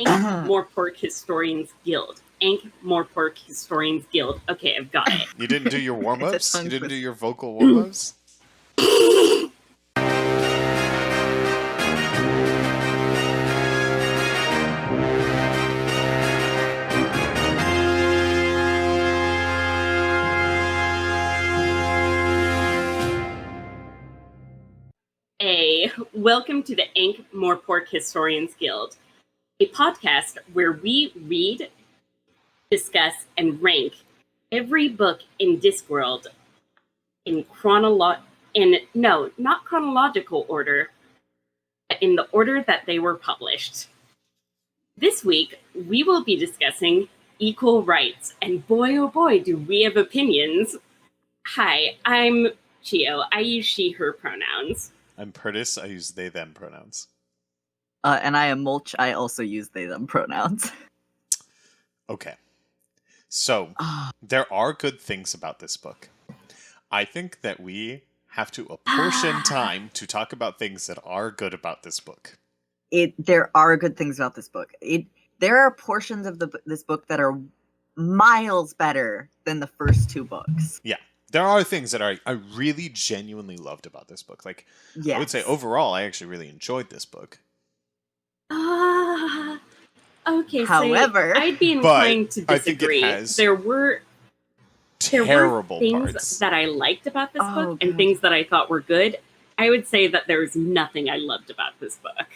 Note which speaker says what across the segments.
Speaker 1: Ankh-Morpork Historians Guild. Ankh-Morpork Historians Guild. Okay, I've got it.
Speaker 2: You didn't do your warm-ups?
Speaker 3: tongue
Speaker 2: You didn't do
Speaker 3: twister.
Speaker 2: your vocal warm-ups?
Speaker 1: Welcome to the Ankh-Morpork Historians Guild, a podcast where we read, discuss, and rank every book in Discworld in not chronological order, but in the order that they were published. This week, we will be discussing equal rights, and boy oh boy do we have opinions. Hi, I'm Chio. I use she, her pronouns.
Speaker 2: I'm Curtis. I use they, them pronouns.
Speaker 3: And I am Mulch. I also use they, them pronouns.
Speaker 2: Okay. So, there are good things about this book. I think that we have to apportion time to talk about things that are good about this book.
Speaker 3: There are good things about this book. There are portions of this book that are miles better than the first two books.
Speaker 2: Yeah. There are things that I really genuinely loved about this book. Like,
Speaker 3: yes.
Speaker 2: I would say overall, I actually really enjoyed this book.
Speaker 1: Okay,
Speaker 3: however,
Speaker 1: so I'd be inclined to disagree.
Speaker 2: I think it has
Speaker 1: there were
Speaker 2: terrible
Speaker 1: things
Speaker 2: parts
Speaker 1: that I liked about this book and
Speaker 3: God.
Speaker 1: things that I thought were good. I would say that there's nothing I loved about this book.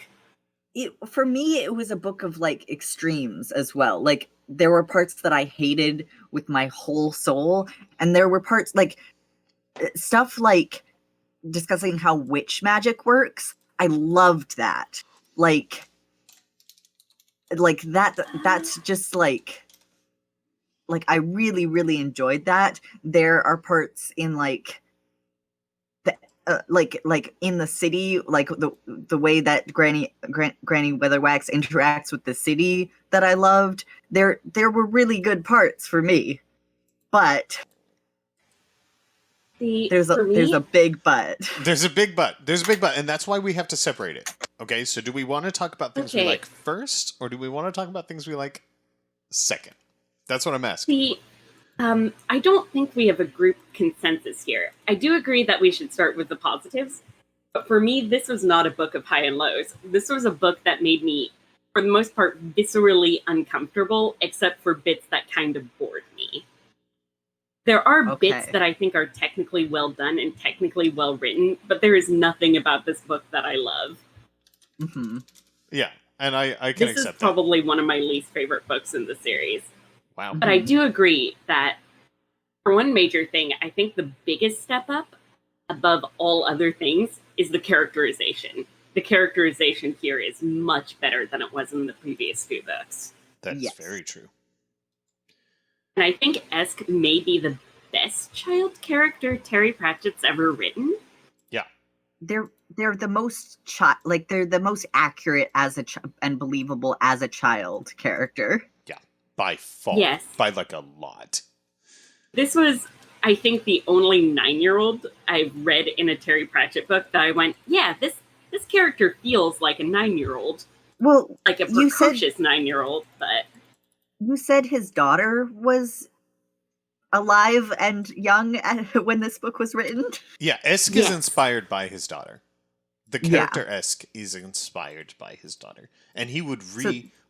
Speaker 3: For me, it was a book of like extremes as well. Like there were parts that I hated with my whole soul, and there were parts like stuff like discussing how witch magic works. I loved that. Like that's just like I really, really enjoyed that. There are parts in like in the city, like the way that Granny Weatherwax interacts with the city that I loved. There were really good parts for me, but there's a big but.
Speaker 2: There's a big but. And that's why we have to separate it. Okay, so do we want to talk about things we like first, or do we want to talk about things we like second? That's what I'm asking.
Speaker 1: I don't think we have a group consensus here. I do agree that we should start with the positives, but for me, this was not a book of high and lows. This was a book that made me, for the most part, viscerally uncomfortable, except for bits that kind of bored me. There are bits that I think are technically well done and technically well written, but there is nothing about this book that I love.
Speaker 3: Mm-hmm.
Speaker 2: Yeah, and I can accept that.
Speaker 1: This is probably one of my least favorite books in the series.
Speaker 2: Wow.
Speaker 1: But I do agree that, for one major thing, I think the biggest step up, above all other things, is the characterization. The characterization here is much better than it was in the previous two books.
Speaker 2: That's very true.
Speaker 1: And I think Esk may be the best child character Terry Pratchett's ever written.
Speaker 2: Yeah.
Speaker 3: They're the most they're the most accurate as and believable as a child character.
Speaker 2: Yeah, by far.
Speaker 1: Yes.
Speaker 2: By like a lot.
Speaker 1: This was, I think, the only 9-year-old I've read in a Terry Pratchett book that I went, yeah, this character feels like a 9-year-old.
Speaker 3: Well,
Speaker 1: like a precocious 9-year-old, but
Speaker 3: you said his daughter was alive and young when this book was written?
Speaker 2: Yeah, Esk is inspired by his daughter. The character Esk is inspired by his daughter. And he would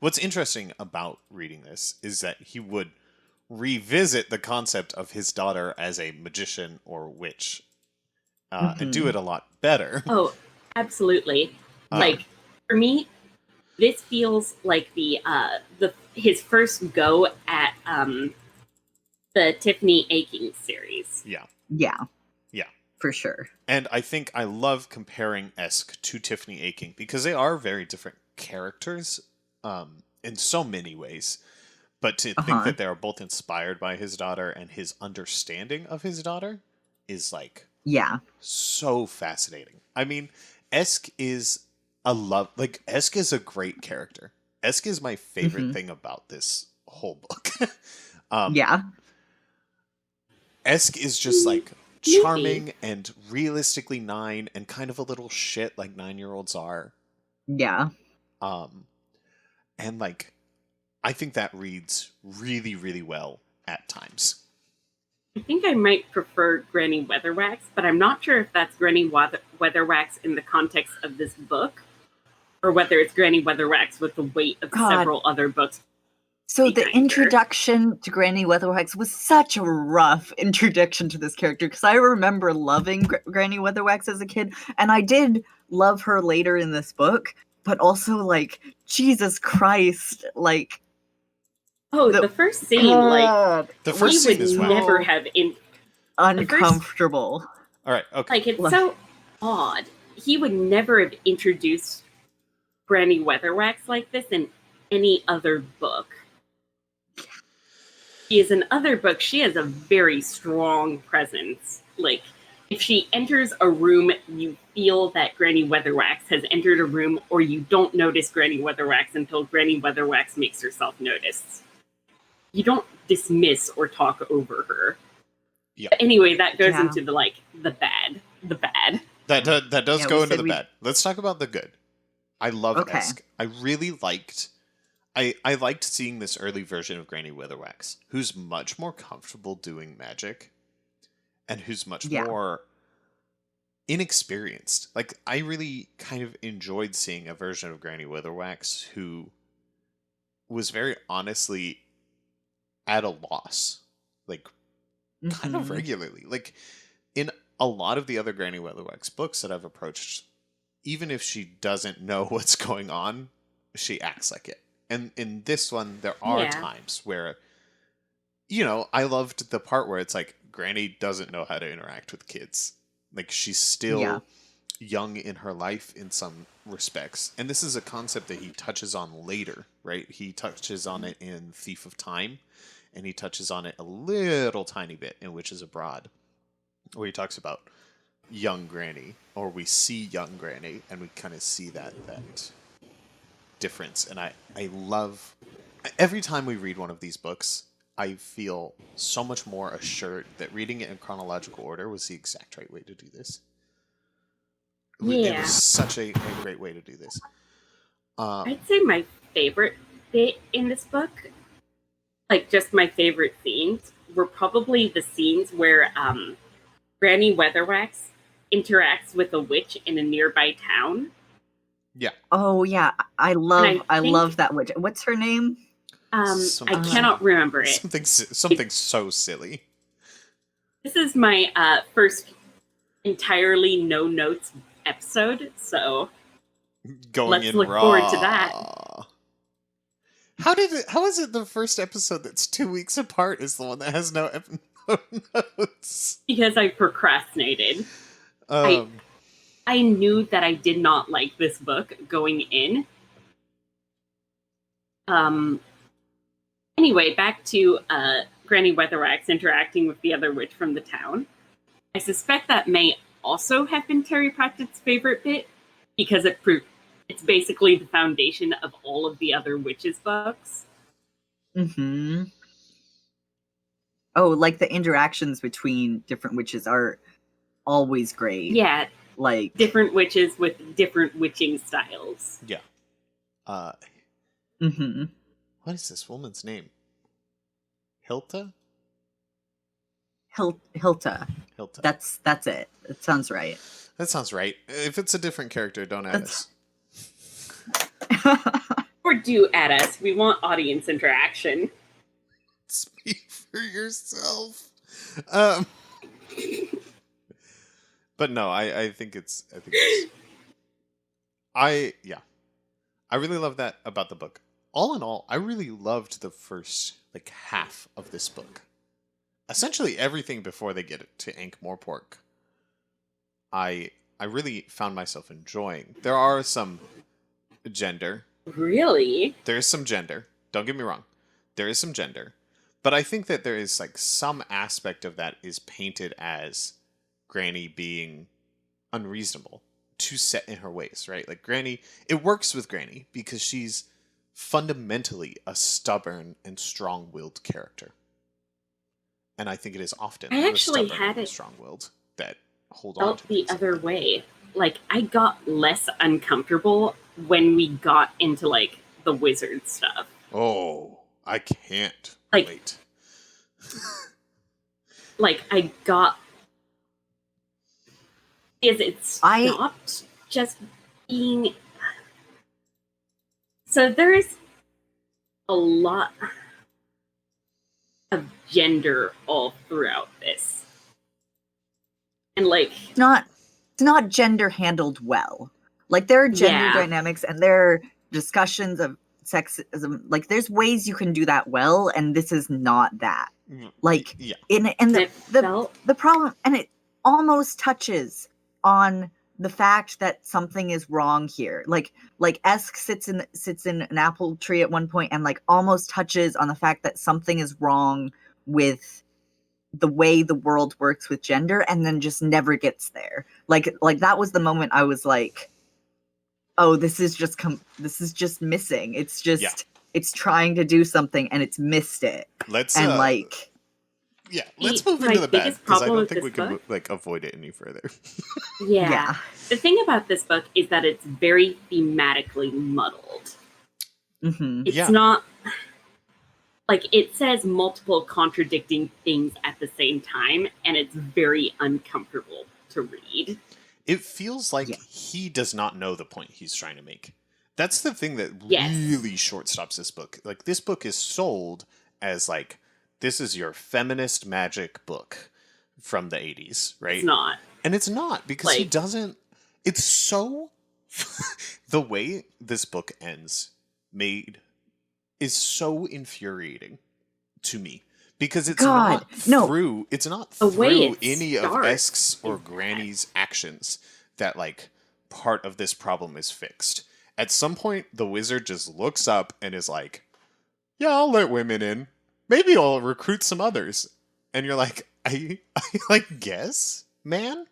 Speaker 2: what's interesting about reading this is that he would revisit the concept of his daughter as a magician or witch and do it a lot better.
Speaker 1: Oh, absolutely. Like, for me, this feels like his first go at the Tiffany Aching series.
Speaker 2: Yeah.
Speaker 3: Yeah. Yeah. For sure.
Speaker 2: And I think I love comparing Esk to Tiffany Aching because they are very different characters in so many ways. But to think that they are both inspired by his daughter and his understanding of his daughter is like so fascinating. I mean, Esk is Esk is a great character. Esk is my favorite thing about this whole book. Esk is just like charming and realistically 9 and kind of a little shit like 9-year-olds are.
Speaker 3: Yeah.
Speaker 2: And like, I think that reads really, really well at times.
Speaker 1: I think I might prefer Granny Weatherwax, but I'm not sure if that's Granny Weatherwax in the context of this book, or whether it's Granny Weatherwax with the weight of several other books.
Speaker 3: So the introduction to Granny Weatherwax was such a rough introduction to this character, because I remember loving Granny Weatherwax as a kid, and I did love her later in this book, but also, like, Jesus Christ, like...
Speaker 1: the first scene, like...
Speaker 2: The first scene is
Speaker 1: never have...
Speaker 3: uncomfortable.
Speaker 2: All right, okay.
Speaker 1: Like, it's so odd. He would never have introduced Granny Weatherwax like this in any other book. She is in other books, she has a very strong presence. Like, if she enters a room, you feel that Granny Weatherwax has entered a room, or you don't notice Granny Weatherwax until Granny Weatherwax makes herself noticed. You don't dismiss or talk over her.
Speaker 2: Yeah.
Speaker 1: But anyway, that goes into the bad.
Speaker 2: That does go into the bad. Let's talk about the good. I love Esk. I really liked... I liked seeing this early version of Granny Weatherwax, who's much more comfortable doing magic, and who's much more inexperienced. Like, I really kind of enjoyed seeing a version of Granny Weatherwax who was very honestly at a loss, like, kind of regularly. Like, in a lot of the other Granny Weatherwax books that I've approached, even if she doesn't know what's going on, she acts like it. And in this one, there are times where, you know, I loved the part where it's like, Granny doesn't know how to interact with kids. Like, she's still young in her life in some respects. And this is a concept that he touches on later, right? He touches on it in Thief of Time, and he touches on it a little tiny bit in Witches Abroad, where he talks about young Granny, or we see young Granny, and we kind of see that difference. And I love, every time we read one of these books, I feel so much more assured that reading it in chronological order was the exact right way to do this. It was such a great way to do this.
Speaker 1: I'd say my favorite bit in this book, like just my favorite scenes, were probably the scenes where Granny Weatherwax interacts with a witch in a nearby town.
Speaker 2: Yeah.
Speaker 3: Oh yeah, I love that witch. What's her name?
Speaker 1: I cannot remember it.
Speaker 2: Something so silly.
Speaker 1: This is my first entirely no notes episode, so let's look forward to that.
Speaker 2: How is it the first episode that's 2 weeks apart is the one that has no notes? Because
Speaker 1: I procrastinated. I knew that I did not like this book going in. Anyway, back to Granny Weatherwax interacting with the other witch from the town. I suspect that may also have been Terry Pratchett's favorite bit, because it's basically the foundation of all of the other witches books.
Speaker 3: Mm-hmm. Oh, like the interactions between different witches are always great.
Speaker 1: Yeah.
Speaker 3: Like
Speaker 1: different witches with different witching styles.
Speaker 2: Yeah.
Speaker 3: Mm-hmm.
Speaker 2: What is this woman's name? Hilta?
Speaker 3: Hilta. That's it. It sounds right.
Speaker 2: That sounds right. If it's a different character, don't add us.
Speaker 1: Or do add us. We want audience interaction.
Speaker 2: Speak for yourself. But no, I think it's I really love that about the book. All in all, I really loved the first half of this book. Essentially everything before they get to Ankh-Morpork, I really found myself enjoying. There are some gender.
Speaker 1: Really?
Speaker 2: There is some gender. Don't get me wrong. There is some gender. But I think that there is some aspect of that is painted as Granny being unreasonable, too set in her ways, right? Like Granny, it works with Granny because she's fundamentally a stubborn and strong-willed character. And I think it is often
Speaker 1: I actually
Speaker 2: the
Speaker 1: had it
Speaker 2: strong-willed that hold on to
Speaker 1: the other way. Like, I got less uncomfortable when we got into the the wizard stuff.
Speaker 2: Oh, I can't
Speaker 1: Like,
Speaker 2: wait.
Speaker 1: Like, I got... Is it stopped just being... So there's a lot of gender all throughout this. And, like...
Speaker 3: It's not gender handled well. Like, there are gender dynamics and there are discussions of sexism. Like, there's ways you can do that well, and this is not that. Like, the problem, and it almost touches on the fact that something is wrong here. Like Esk sits in an apple tree at one point and like almost touches on the fact that something is wrong with the way the world works with gender, and then just never gets there. Like that was the moment I was like, oh, this is just missing. It's just it's trying to do something and it's missed it.
Speaker 2: Let's
Speaker 1: let's
Speaker 2: move into the bad, because I don't think we can avoid it any further.
Speaker 1: Yeah. The thing about this book is that it's very thematically muddled.
Speaker 3: Mm-hmm.
Speaker 1: It's not like it says multiple contradicting things at the same time, and it's very uncomfortable to read.
Speaker 2: It feels like he does not know the point he's trying to make. That's the thing that really short-stops this book. Like, this book is sold as, like, this is your feminist magic book from the 80s, right?
Speaker 1: It's not.
Speaker 2: And it's not, because he doesn't... It's so... the way this book ends is so infuriating to me. Because it's not through any of Esk's or Granny's actions that, like, part of this problem is fixed. At some point, the wizard just looks up and is like, yeah, I'll let women in. Maybe I'll recruit some others. And you're like, I like, guess, man?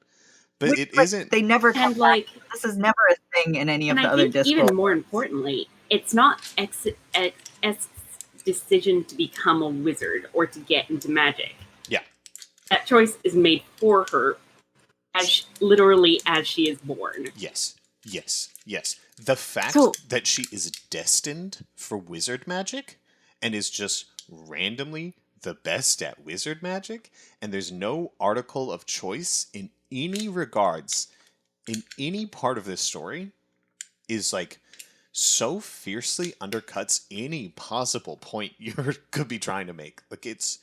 Speaker 2: But it isn't...
Speaker 3: They never come back. This is never a thing in any of the other Discworld.
Speaker 1: Even more importantly, it's not Esk's decision to become a wizard or to get into magic.
Speaker 2: Yeah.
Speaker 1: That choice is made for her literally as she is born.
Speaker 2: Yes. The fact that she is destined for wizard magic and is just randomly the best at wizard magic, and there's no article of choice in any regards in any part of this story, is like so fiercely undercuts any possible point you could be trying to make. Like, it's...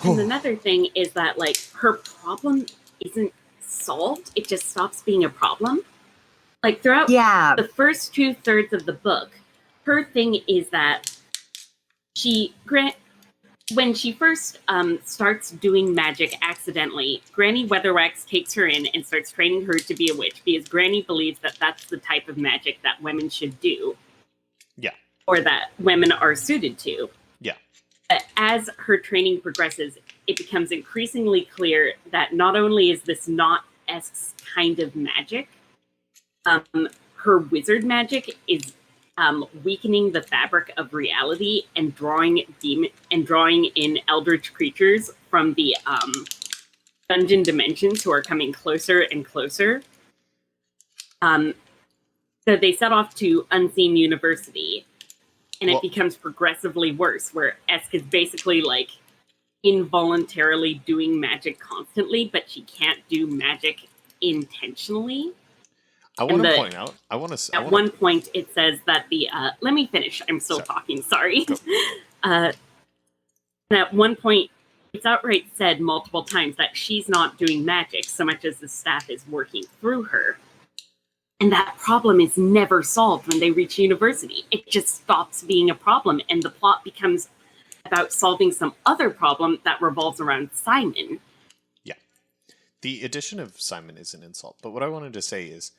Speaker 1: And another thing is that, like, her problem isn't solved. It just stops being a problem. Like, throughout the first 2/3 of the book, her thing is that when she first starts doing magic accidentally, Granny Weatherwax takes her in and starts training her to be a witch, because Granny believes that that's the type of magic that women should do.
Speaker 2: Yeah. Or
Speaker 1: that women are suited to.
Speaker 2: Yeah.
Speaker 1: But as her training progresses, it becomes increasingly clear that not only is this not Esk's kind of magic, her wizard magic is weakening the fabric of reality and drawing in eldritch creatures from the dungeon dimensions who are coming closer and closer. So they set off to Unseen University, and it becomes progressively worse, where Esk is basically like involuntarily doing magic constantly, but she can't do magic intentionally.
Speaker 2: I want to point out.
Speaker 1: At one point, it says that the. Let me finish. I'm still talking. Sorry. And at one point, it's outright said multiple times that she's not doing magic so much as the staff is working through her, and that problem is never solved when they reach university. It just stops being a problem, and the plot becomes about solving some other problem that revolves around Simon.
Speaker 2: Yeah, the addition of Simon is an insult. But what I wanted to say is,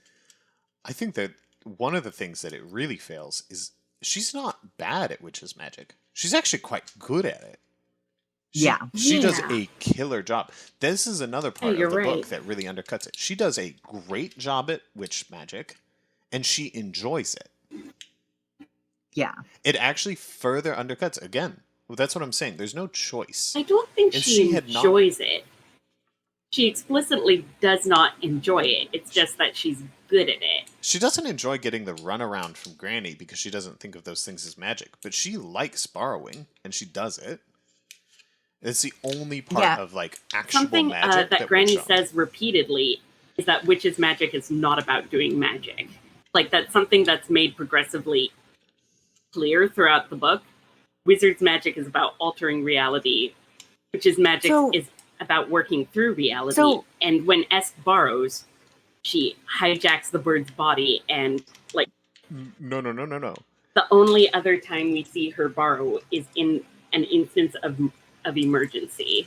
Speaker 2: I think that one of the things that it really fails is she's not bad at witch's magic. She's actually quite good at it. She does a killer job. This is another part of the book that really undercuts it. She does a great job at witch magic, and she enjoys it.
Speaker 3: Yeah.
Speaker 2: It actually further undercuts, again, well, that's what I'm saying. There's no choice.
Speaker 1: I don't think she enjoys it. She explicitly does not enjoy it. It's just that she's good at it.
Speaker 2: She doesn't enjoy getting the runaround from Granny because she doesn't think of those things as magic, but she likes borrowing, and she does it. It's the only part of like actual
Speaker 1: Something
Speaker 2: magic
Speaker 1: that Granny says repeatedly is that witch's magic is not about doing magic. Like, that's something that's made progressively clear throughout the book. Wizard's magic is about altering reality. Witch's magic is about working through reality. And when Esk borrows, she hijacks the bird's body and, like...
Speaker 2: No.
Speaker 1: The only other time we see her borrow is in an instance of emergency.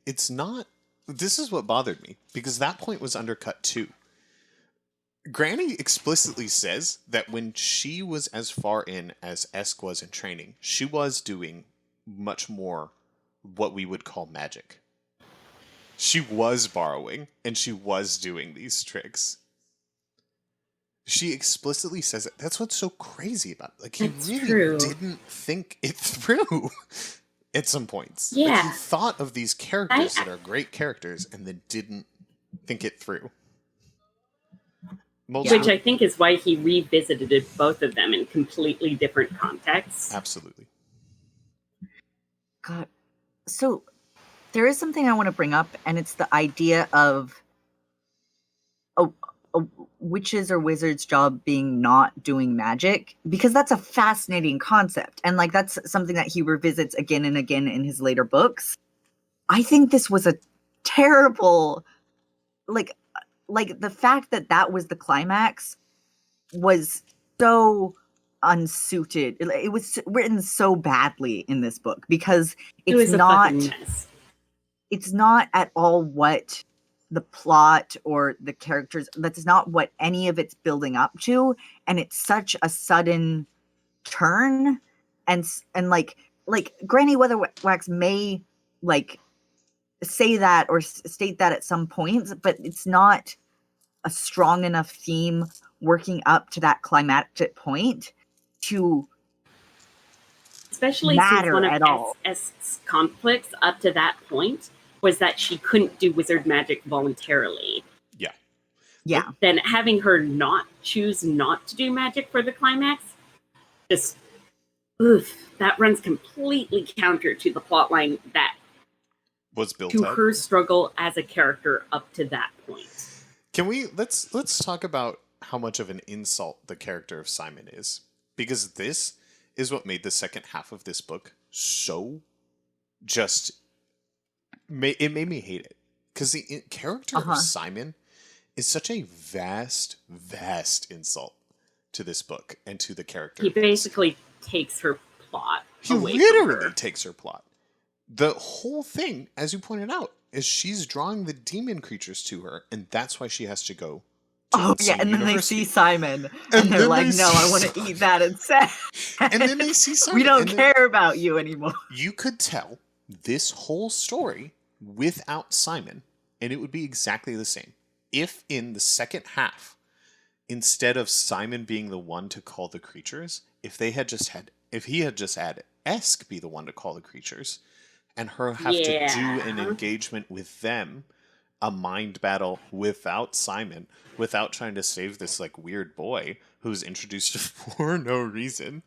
Speaker 2: It's not... This is what bothered me, because that point was undercut too. Granny explicitly says that when she was as far in as Esk was in training, she was doing much more what we would call magic. She was borrowing, and she was doing these tricks. She explicitly says it. That's what's so crazy about it. Like, he really didn't think it through at some points.
Speaker 1: Yeah.
Speaker 2: Like, he thought of these characters that are great characters and then didn't think it through.
Speaker 1: Which I think is why he revisited both of them in completely different contexts.
Speaker 2: Absolutely.
Speaker 3: God. So, there is something I want to bring up, and it's the idea of a witch's or wizard's job being not doing magic, because that's a fascinating concept, and like that's something that he revisits again and again in his later books. I think this was a terrible, like the fact that was the climax was so unsuited. It was written so badly in this book because it's not at all what the plot or the characters, that's not what any of it's building up to, and it's such a sudden turn, and like Granny Weatherwax may like say that or state that at some points, but it's not a strong enough theme working up to that climactic point to
Speaker 1: especially
Speaker 3: matter
Speaker 1: since one
Speaker 3: at
Speaker 1: of
Speaker 3: all.
Speaker 1: Esk's conflicts up to that point was that she couldn't do wizard magic voluntarily.
Speaker 3: Yeah.
Speaker 1: Then having her not choose not to do magic for the climax, just that runs completely counter to the plotline that
Speaker 2: was built
Speaker 1: to
Speaker 2: up.
Speaker 1: her struggle as a character up to that point.
Speaker 2: Can we let's talk about how much of an insult the character of Simon is, because this is what made the second half of this book so just it made me hate it, because the character of Simon is such a vast insult to this book and to the character.
Speaker 1: He basically takes her plot away
Speaker 2: literally
Speaker 1: from her.
Speaker 2: Takes her plot. The whole thing, as you pointed out, is she's drawing the demon creatures to her, and that's why she has to go to
Speaker 3: and then
Speaker 2: university.
Speaker 3: they see Simon, and they're like, no, I want to eat that instead.
Speaker 2: And then they see Simon.
Speaker 3: We don't care about you anymore.
Speaker 2: You could tell this whole story without Simon, and it would be exactly the same. If in the second half, instead of Simon being the one to call the creatures, if he had just had Esk be the one to call the creatures, and her have to do an engagement with them, a mind battle without Simon, without trying to save this like weird boy who's introduced for no reason.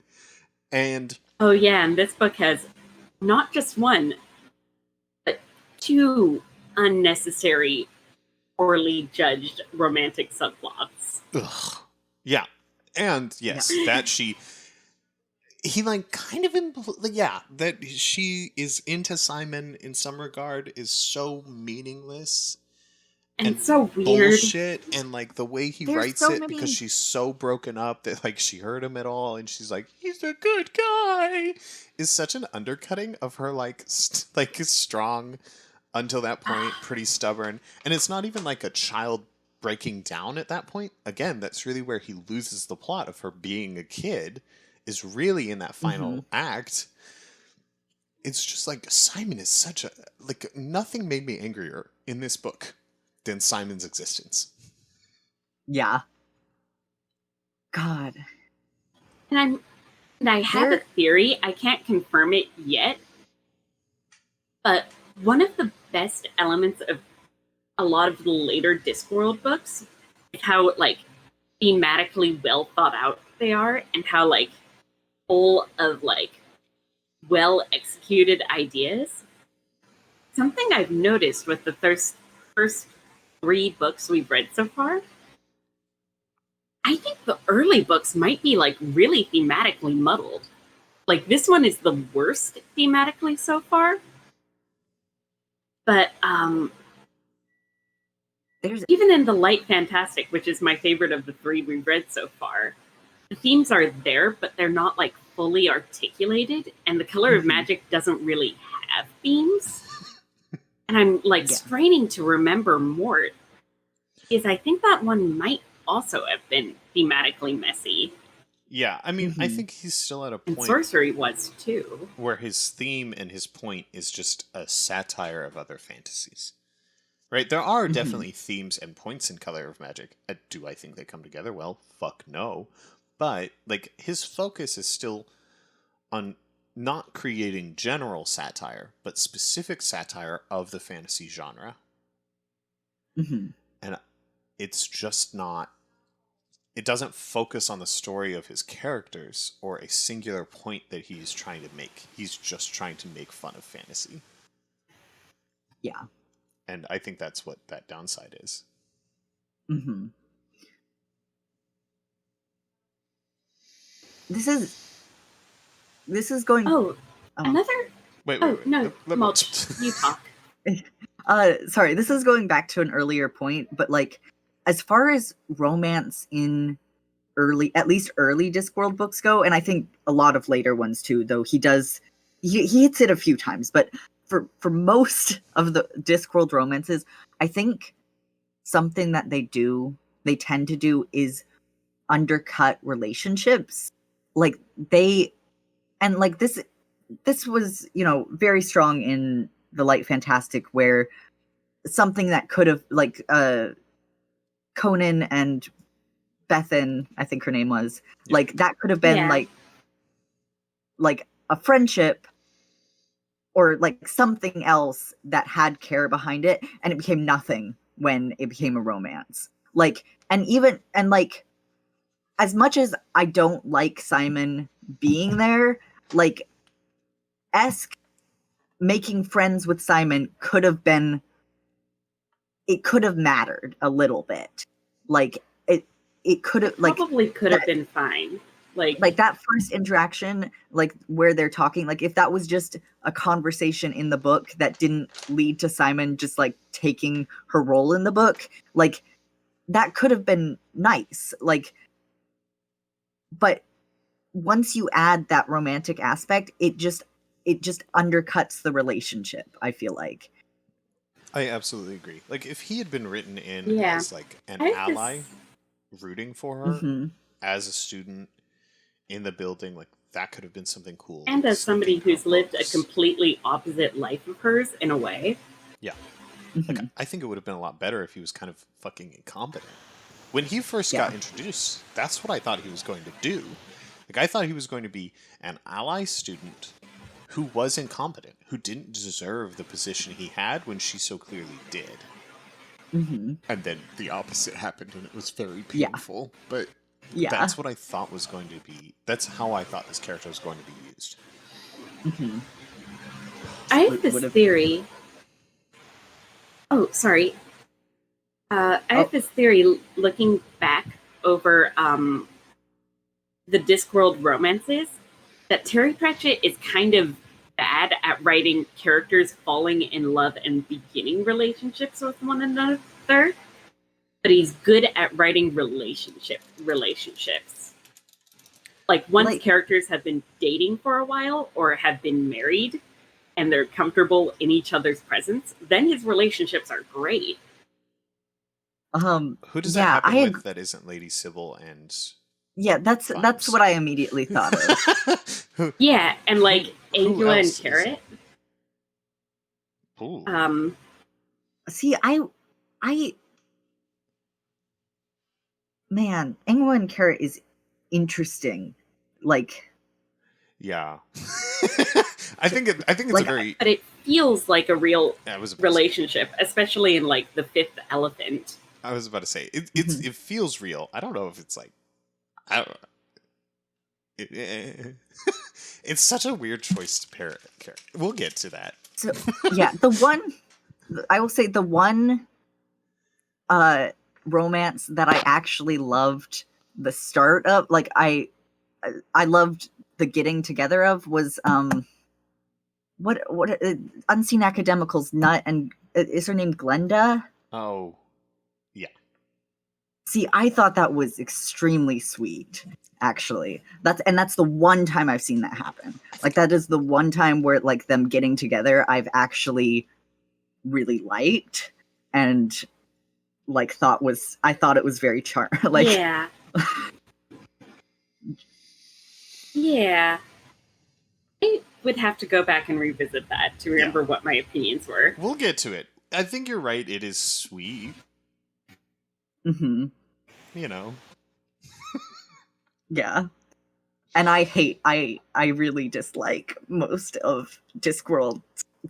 Speaker 2: And
Speaker 1: and this book has not just one, but two unnecessary, poorly judged romantic subplots.
Speaker 2: Ugh. Yeah. And yes, that he like kind of that she is into Simon in some regard is so meaningless
Speaker 1: and so weird,
Speaker 2: bullshit, and like the way he writes it, because she's so broken up that like she hurt him at all, and she's like, he's a good guy, is such an undercutting of her like strong until that point, pretty stubborn. And it's not even like a child breaking down at that point. Again, that's really where he loses the plot of her being a kid, is really in that final act. It's just like Simon is such a nothing made me angrier in this book than Simon's existence.
Speaker 3: Yeah. God.
Speaker 1: And I have a theory. I can't confirm it yet, but one of the best elements of a lot of the later Discworld books is how like thematically well thought out they are, and how like full of like well executed ideas. Something I've noticed with the first 3 books we've read so far, I think the early books might be like really thematically muddled. Like this one is the worst thematically so far. But even in the light fantastic, which is my favorite of the 3 we've read so far, the themes are there, but they're not like fully articulated, and the color of magic doesn't really have themes. And I'm like straining to remember more, because I think that one might also have been thematically messy.
Speaker 2: Yeah, I mean, I think he's still at a point.
Speaker 1: And sorcery was too.
Speaker 2: Where his theme and his point is just a satire of other fantasies. Right? There are definitely themes and points in Color of Magic. Do I think they come together? Well, fuck no. But, like, his focus is still on not creating general satire, but specific satire of the fantasy genre. And it's just not... It doesn't focus on the story of his characters or a singular point that he's trying to make. He's just trying to make fun of fantasy.
Speaker 3: Yeah.
Speaker 2: And I think that's what that downside is.
Speaker 3: This is going...
Speaker 1: Another...
Speaker 2: Wait.
Speaker 1: No, you talk.
Speaker 3: Sorry, this is going back to an earlier point, but like, as far as romance in at least early Discworld books go, and I think a lot of later ones too, though he hits it a few times, but for most of the Discworld romances, I think something that they tend to do is undercut relationships. Like this was, very strong in the light fantastic, where something that could have like Conan and Bethan, I think her name was, like that could have been like a friendship or like something else that had care behind it, and it became nothing when it became a romance. Like, and as much as I don't like Simon being there, like Esk making friends with Simon could have mattered a little bit. Like it could have
Speaker 1: probably could have been fine.
Speaker 3: Like that first interaction, like where they're talking, like if that was just a conversation in the book that didn't lead to Simon just like taking her role in the book, like that could have been nice. Like, but once you add that romantic aspect, it just undercuts the relationship, I feel like.
Speaker 2: I absolutely agree. Like, if he had been written in as like an ally rooting for her as a student in the building, like that could have been something cool.
Speaker 1: And as somebody who's lived a completely opposite life of hers in a way.
Speaker 2: Yeah. Like, I think it would have been a lot better if he was kind of fucking incompetent. When he first got introduced, that's what I thought he was going to do. Like, I thought he was going to be an ally student who was incompetent, who didn't deserve the position he had when she so clearly did. And then the opposite happened, and it was very painful. But that's what I thought was going to be... That's how I thought this character was going to be used.
Speaker 1: I have this theory... Oh, sorry. I have this theory looking back over the Discworld romances, that Terry Pratchett is kind of bad at writing characters falling in love and beginning relationships with one another, but he's good at writing relationships. Like, once characters have been dating for a while or have been married and they're comfortable in each other's presence, then his relationships are great.
Speaker 2: Who does that happen with that isn't Lady Sybil and...
Speaker 3: Yeah, that's what I immediately thought of.
Speaker 1: Yeah, and like Angela and Carrot.
Speaker 3: See, man, Angela and Carrot is interesting. Like,
Speaker 2: yeah. I think it's like, a very.
Speaker 1: But it feels like a real relationship, especially in like the Fifth Elephant.
Speaker 2: I was about to say it feels real. I don't know if it's like, I don't. It's such a weird choice to pair. We'll get to that.
Speaker 3: So yeah, I will say the one romance that I actually loved the start of, like I loved the getting together of, was what Unseen Academical's Nut, and is her name Glenda?
Speaker 2: Oh, yeah.
Speaker 3: See, I thought that was extremely sweet. Actually, that's the one time I've seen that happen. Like, that is the one time where, like, them getting together I've actually really liked, and like I thought it was very like,
Speaker 1: yeah. Yeah. I would have to go back and revisit that to remember what my opinions were.
Speaker 2: We'll get to it. I think you're right. It is sweet.
Speaker 3: Mm-hmm.
Speaker 2: You know.
Speaker 3: Yeah. And I really dislike most of Discworld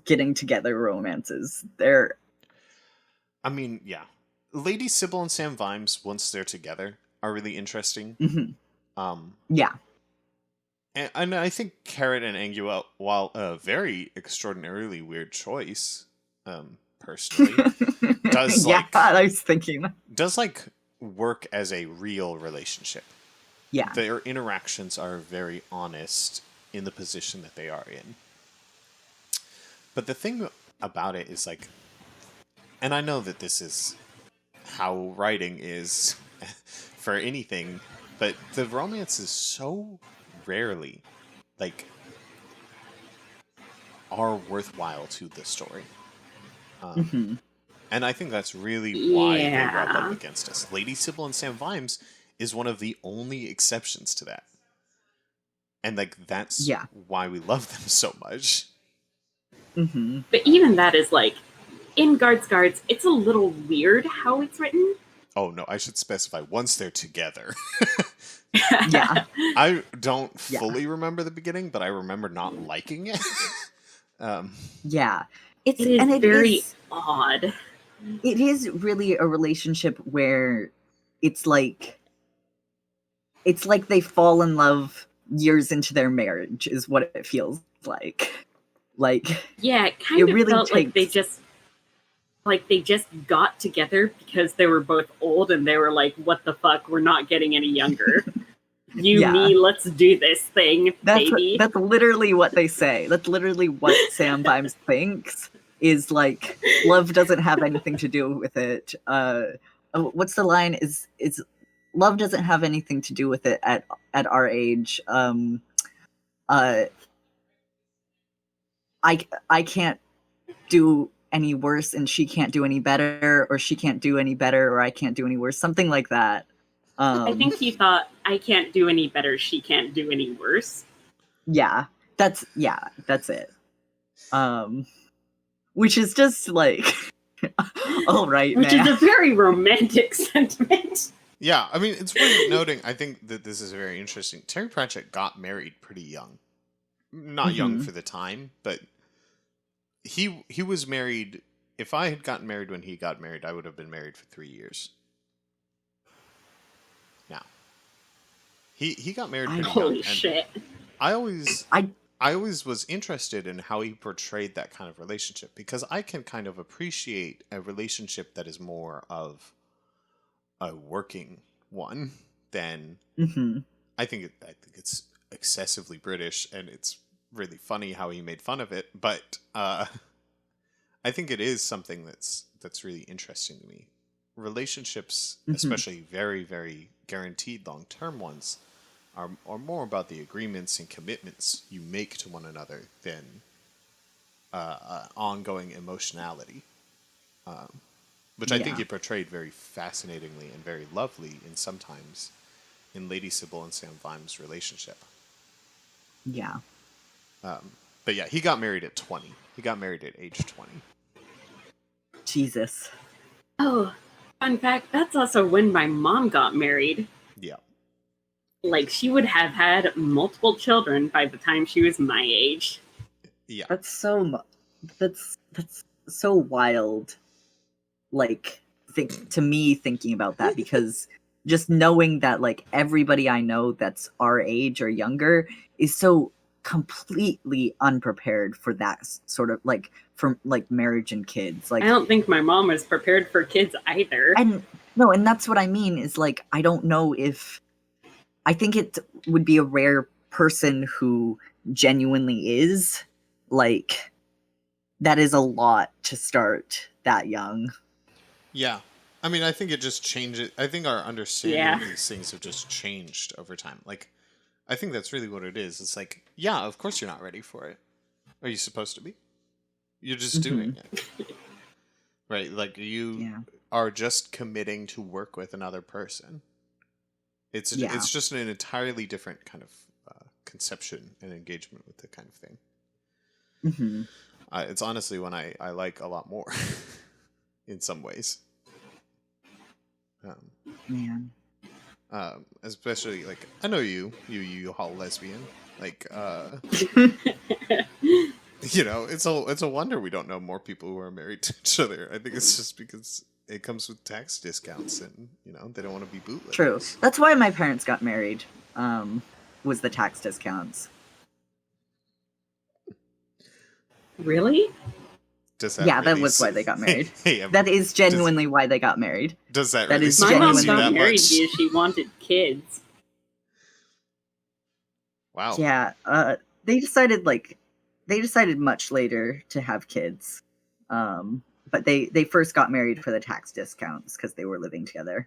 Speaker 3: getting together romances.
Speaker 2: I mean, yeah. Lady Sybil and Sam Vimes, once they're together, are really interesting.
Speaker 3: Mm-hmm. Yeah.
Speaker 2: And I think Carrot and Angua, while a very extraordinarily weird choice, personally, does
Speaker 3: yeah, I was thinking.
Speaker 2: Does like work as a real relationship.
Speaker 3: Yeah.
Speaker 2: Their interactions are very honest in the position that they are in. But the thing about it is, like, and I know that this is how writing is for anything, but the romance is so rarely, like, are worthwhile to the story. And I think that's really why they rub up against us. Lady Sybil and Sam Vimes is one of the only exceptions to that. And, like, that's why we love them so much.
Speaker 3: Mm-hmm.
Speaker 1: But even that is, like, in Guards, it's a little weird how it's written.
Speaker 2: Oh, no, I should specify once they're together.
Speaker 3: Yeah.
Speaker 2: I don't fully remember the beginning, but I remember not liking it.
Speaker 3: Yeah.
Speaker 1: It is very odd.
Speaker 3: It is really a relationship where it's like they fall in love years into their marriage is what it feels like. Like,
Speaker 1: yeah, it kind of really felt like they just got together because they were both old and they were like, what the fuck, we're not getting any younger. Me, let's do this thing, baby.
Speaker 3: That's literally what they say. That's literally what Sam Vimes thinks, is like, love doesn't have anything to do with it. What's the line? Is love doesn't have anything to do with it at our age. I can't do any worse and she can't do any better, or she can't do any better or I can't do any worse. Something like that.
Speaker 1: I think he thought, I can't do any better, she can't do any worse.
Speaker 3: Yeah, that's it. Which is just like, all right,
Speaker 1: which is a very romantic sentiment.
Speaker 2: Yeah, I mean, it's worth noting, I think that this is very interesting. Terry Pratchett got married pretty young. Not young for the time, but he was married. If I had gotten married when he got married, I would have been married for 3 years. Now, he got married pretty young.
Speaker 1: Holy shit.
Speaker 2: I always was interested in how he portrayed that kind of relationship, because I can kind of appreciate a relationship that is more of a working one than I think it's excessively British, and it's really funny how he made fun of it, but I think it is something that's really interesting to me. Relationships, especially very, very guaranteed long-term ones, are more about the agreements and commitments you make to one another than ongoing emotionality, which I think he portrayed very fascinatingly and very lovely sometimes in Lady Sybil and Sam Vimes' relationship.
Speaker 3: Yeah.
Speaker 2: But yeah, he got married at 20. He got married at age 20.
Speaker 3: Jesus.
Speaker 1: Oh, fun fact, that's also when my mom got married.
Speaker 2: Yeah.
Speaker 1: Like, she would have had multiple children by the time she was my age.
Speaker 2: Yeah.
Speaker 3: That's so wild. Like, to me, thinking about that, because just knowing that like everybody I know that's our age or younger is so completely unprepared for that sort of like for like marriage and kids. Like,
Speaker 1: I don't think my mom was prepared for kids either.
Speaker 3: and no, and that's what I mean is like I don't know if I think it would be a rare person who genuinely is like that is a lot to start that young.
Speaker 2: Yeah. I mean, I think it just changes. I think our understanding of these things have just changed over time. Like, I think that's really what it is. It's like, yeah, of course you're not ready for it. Are you supposed to be? You're just doing it. Right? Like, you are just committing to work with another person. It's just an entirely different kind of conception and engagement with the kind of thing. It's honestly one I like a lot more in some ways. Especially like I know you all lesbian. Like you know, it's a wonder we don't know more people who are married to each other. I think it's just because it comes with tax discounts and, you know, they don't want to be bootleggers.
Speaker 3: True. That's why my parents got married. Was the tax discounts.
Speaker 1: Really?
Speaker 3: That was why they got married. That is genuinely why they got married.
Speaker 2: Does that
Speaker 3: really
Speaker 2: is
Speaker 1: My mom
Speaker 2: genuinely
Speaker 1: got
Speaker 2: that
Speaker 1: married
Speaker 2: much?
Speaker 1: because she wanted kids.
Speaker 2: Wow.
Speaker 3: Yeah, they decided much later to have kids. But they first got married for the tax discounts because they were living together.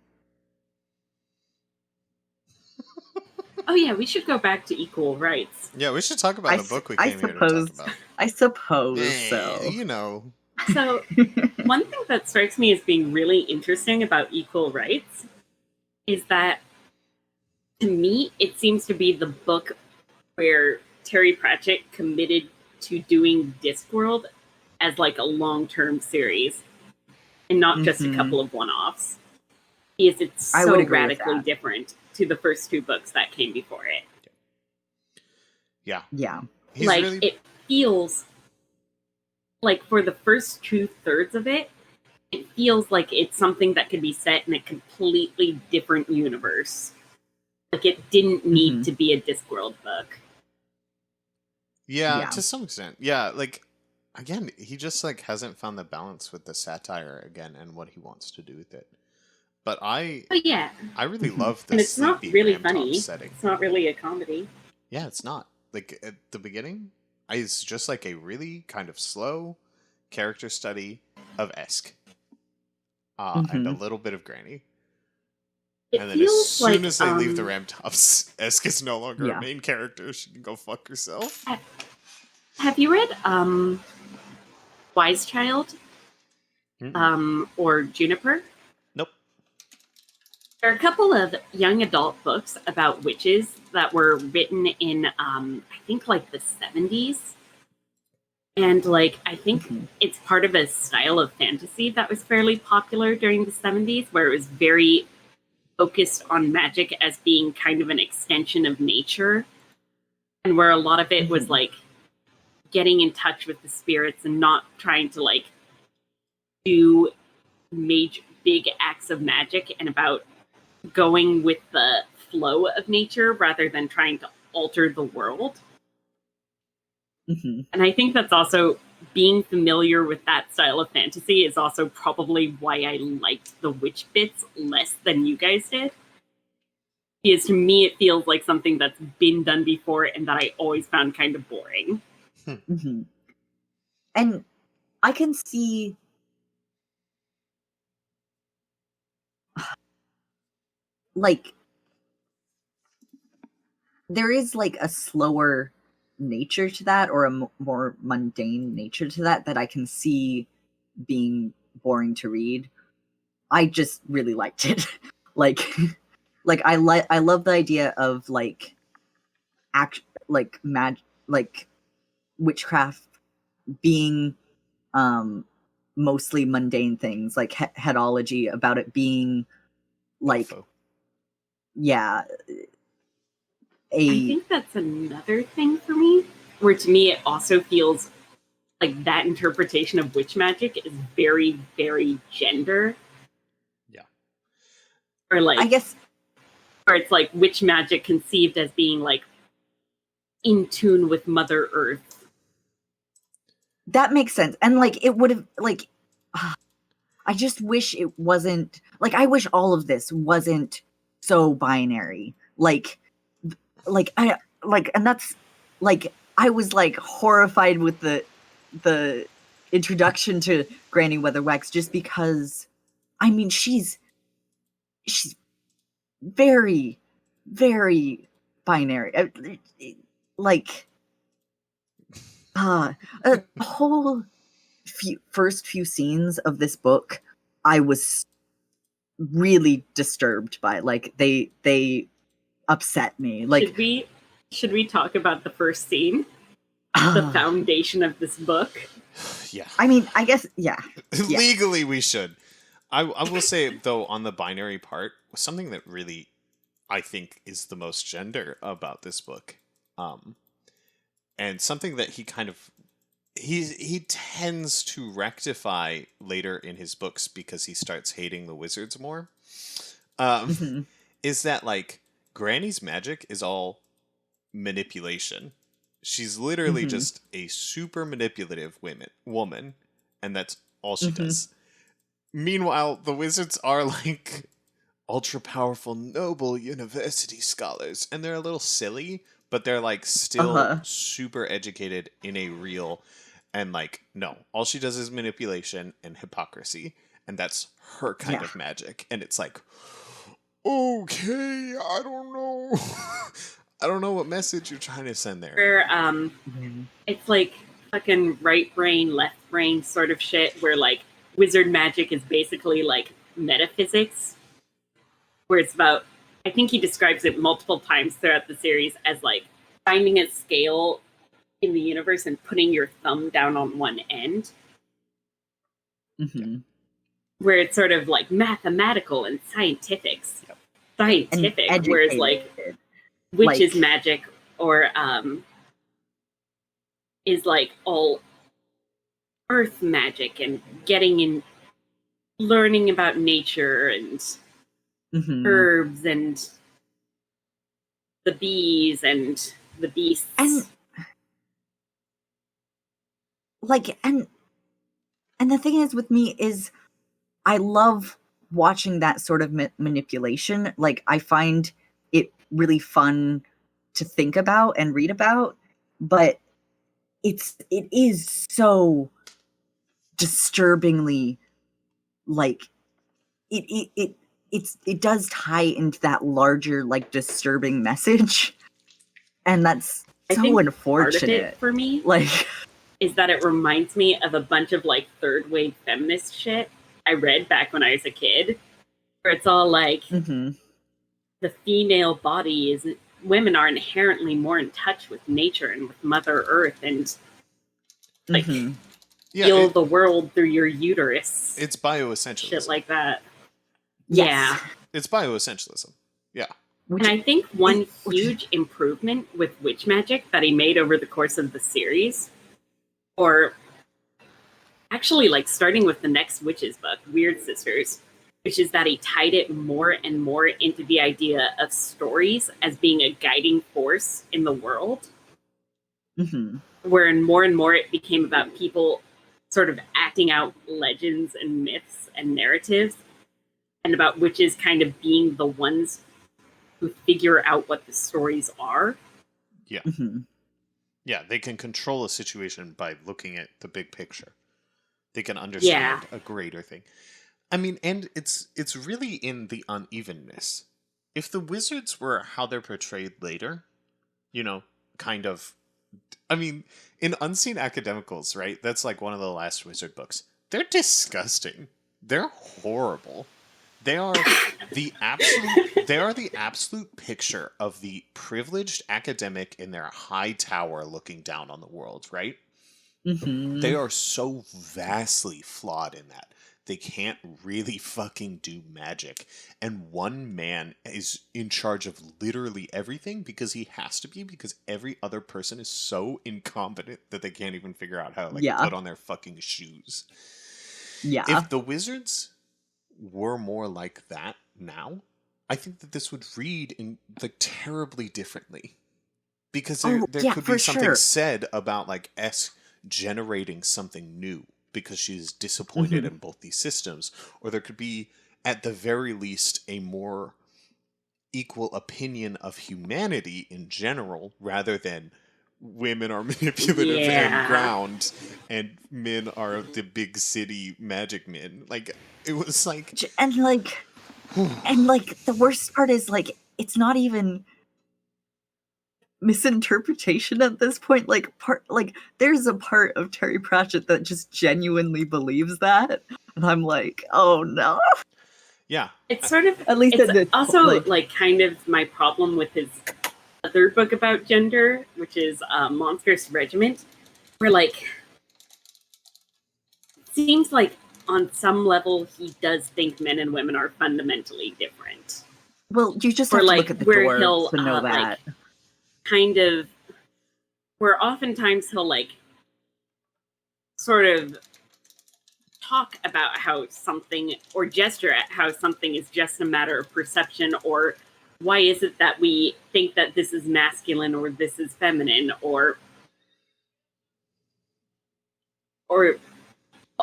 Speaker 1: Oh yeah, we should go back to equal rights.
Speaker 2: Yeah, we should talk about the book we came here to talk about.
Speaker 3: I suppose so.
Speaker 2: You know.
Speaker 1: So, one thing that strikes me as being really interesting about equal rights is that, to me, it seems to be the book where Terry Pratchett committed to doing Discworld as like a long-term series and not just a couple of one-offs. Because it's so radically different to the first two books that came before it.
Speaker 2: Yeah.
Speaker 3: Yeah.
Speaker 1: Like, it feels like for the first 2/3 of it, it feels like it's something that could be set in a completely different universe. Like, it didn't need to be a Discworld book.
Speaker 2: Yeah, to some extent. Yeah, like, again, he just, like, hasn't found the balance with the satire, again, and what he wants to do with it. But I really love the
Speaker 1: and it's not really funny.
Speaker 2: setting.
Speaker 1: It's not really a comedy.
Speaker 2: Yeah, it's not. Like, at the beginning, it's just, like, a really kind of slow character study of Esk. And a little bit of Granny. And then as soon as they leave the Ramtops, Esk is no longer a main character. She can go fuck herself.
Speaker 1: Have you read Wise Child? Or Juniper?
Speaker 2: Nope.
Speaker 1: There are a couple of young adult books about witches that were written in, I think, like the 70s. And, like, I think it's part of a style of fantasy that was fairly popular during the 70s, where it was very focused on magic as being kind of an extension of nature. And where a lot of it was, like, getting in touch with the spirits and not trying to, like, do big acts of magic, and about going with the flow of nature rather than trying to alter the world. And I think that's also, being familiar with that style of fantasy is also probably why I liked the witch bits less than you guys did. Because to me, it feels like something that's been done before and that I always found kind of boring.
Speaker 3: And I can see like there is like a slower nature to that, or a more mundane nature to that I can see being boring to read. I just really liked it. like I love the idea of like witchcraft being mostly mundane things, like headology, about it being like
Speaker 1: I think that's another thing for me. where to me it also feels like that interpretation of witch magic is very, very gender.
Speaker 2: Yeah.
Speaker 1: Or like,
Speaker 3: I guess,
Speaker 1: or it's like witch magic conceived as being like in tune with Mother Earth.
Speaker 3: that makes sense. And like, it would have, like, I just wish it wasn't, like, I wish all of this wasn't so binary. And that's, like, I was, like, horrified with the introduction to Granny Weatherwax just because, I mean, she's very, very binary. Like, a whole first few scenes of this book, I was really disturbed by. Like, they upset me. Like,
Speaker 1: should we talk about the first scene? The foundation of this book.
Speaker 2: Yeah.
Speaker 3: I mean, I guess, yeah.
Speaker 2: Legally, we should. I will say, though, on the binary part, something that really, I think, is the most gender about this book, and something that he kind of, he tends to rectify later in his books because he starts hating the wizards more, is that, like, Granny's magic is all manipulation. She's literally just a super manipulative woman, and that's all she does. Meanwhile, the wizards are like ultra powerful, noble university scholars, and they're a little silly, but they're like still super educated in a real, and like, no, all she does is manipulation and hypocrisy, and that's her kind of magic. And it's like, okay, I don't know. I don't know what message you're trying to send there.
Speaker 1: Where it's like fucking right brain, left brain sort of shit, where like wizard magic is basically like metaphysics, where it's about, I think he describes it multiple times throughout the series as like finding a scale in the universe and putting your thumb down on one end. Where it's sort of like mathematical and scientific, and whereas like witches magic or is like all earth magic and getting in, learning about nature and herbs and the bees and the beasts.
Speaker 3: And like, and the thing is with me is I love watching that sort of manipulation. Like, I find it really fun to think about and read about, but it is so disturbingly, like, it does tie into that larger, like, disturbing message, and that's so unfortunate.
Speaker 1: Part of it for me,
Speaker 3: like,
Speaker 1: is that it reminds me of a bunch of like third wave feminist shit I read back when I was a kid, where it's all like the female body is, women are inherently more in touch with nature and with Mother Earth, and like feel the world through your uterus.
Speaker 2: It's bioessentialism.
Speaker 1: Shit like that.
Speaker 3: Yes.
Speaker 1: Yeah.
Speaker 2: It's bioessentialism. Yeah.
Speaker 1: And I think one huge improvement with witch magic that he made over the course of the series, or actually like starting with the next Witches book, Weird Sisters, which is that he tied it more and more into the idea of stories as being a guiding force in the world. Where more and more it became about people sort of acting out legends and myths and narratives, and about witches kind of being the ones who figure out what the stories are.
Speaker 2: Yeah. Yeah, they can control a situation by looking at the big picture. They can understand a greater thing. I mean, and it's really in the unevenness. If the wizards were how they're portrayed later, you know, kind of, I mean, in Unseen Academicals, right? That's like one of the last wizard books. They're disgusting. They're horrible. They are the absolute picture of the privileged academic in their high tower looking down on the world, right? They are so vastly flawed in that. they can't really fucking do magic. And one man is in charge of literally everything because he has to be, because every other person is so incompetent that they can't even figure out how to put on their fucking shoes.
Speaker 3: Yeah.
Speaker 2: If the wizards were more like that now, I think that this would read in terribly differently. Because there could be something said about S generating something new because she's disappointed in both these systems, or there could be at the very least a more equal opinion of humanity in general, rather than women are manipulative and ground and men are the big city magic men. It was
Speaker 3: and the worst part is it's not even misinterpretation at this point. There's a part of Terry Pratchett that just genuinely believes that, and I'm like, oh no.
Speaker 2: Yeah,
Speaker 1: it's sort of
Speaker 3: at least
Speaker 1: it's also kind of my problem with his other book about gender, which is Monstrous Regiment, where seems like on some level he does think men and women are fundamentally different.
Speaker 3: Well, you just have to look at the dwarves to know that.
Speaker 1: Kind of, where oftentimes he'll sort of talk about how something, or gesture at how something is just a matter of perception, or why is it that we think that this is masculine or this is feminine, or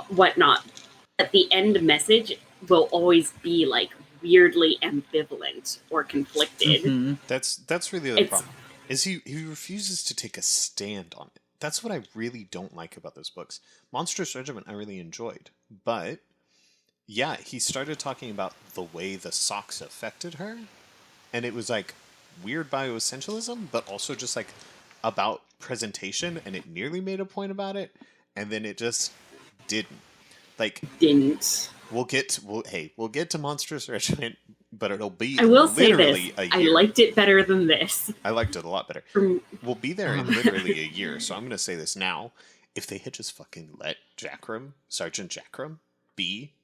Speaker 1: whatnot. At the end message will always be weirdly ambivalent or conflicted.
Speaker 3: Mm-hmm.
Speaker 2: That's really the problem. Is he refuses to take a stand on it. That's what I really don't like about those books. Monstrous Regiment I really enjoyed, but yeah, he started talking about the way the socks affected her, and it was weird bioessentialism, but also just about presentation, and it nearly made a point about it, and then it just didn't. We'll get to Monstrous Regiment, but it'll be literally a year.
Speaker 1: I liked it better than this.
Speaker 2: I liked it a lot better. We'll be there in literally a year, so I'm going to say this now. If they had just fucking let Sergeant Jackram, be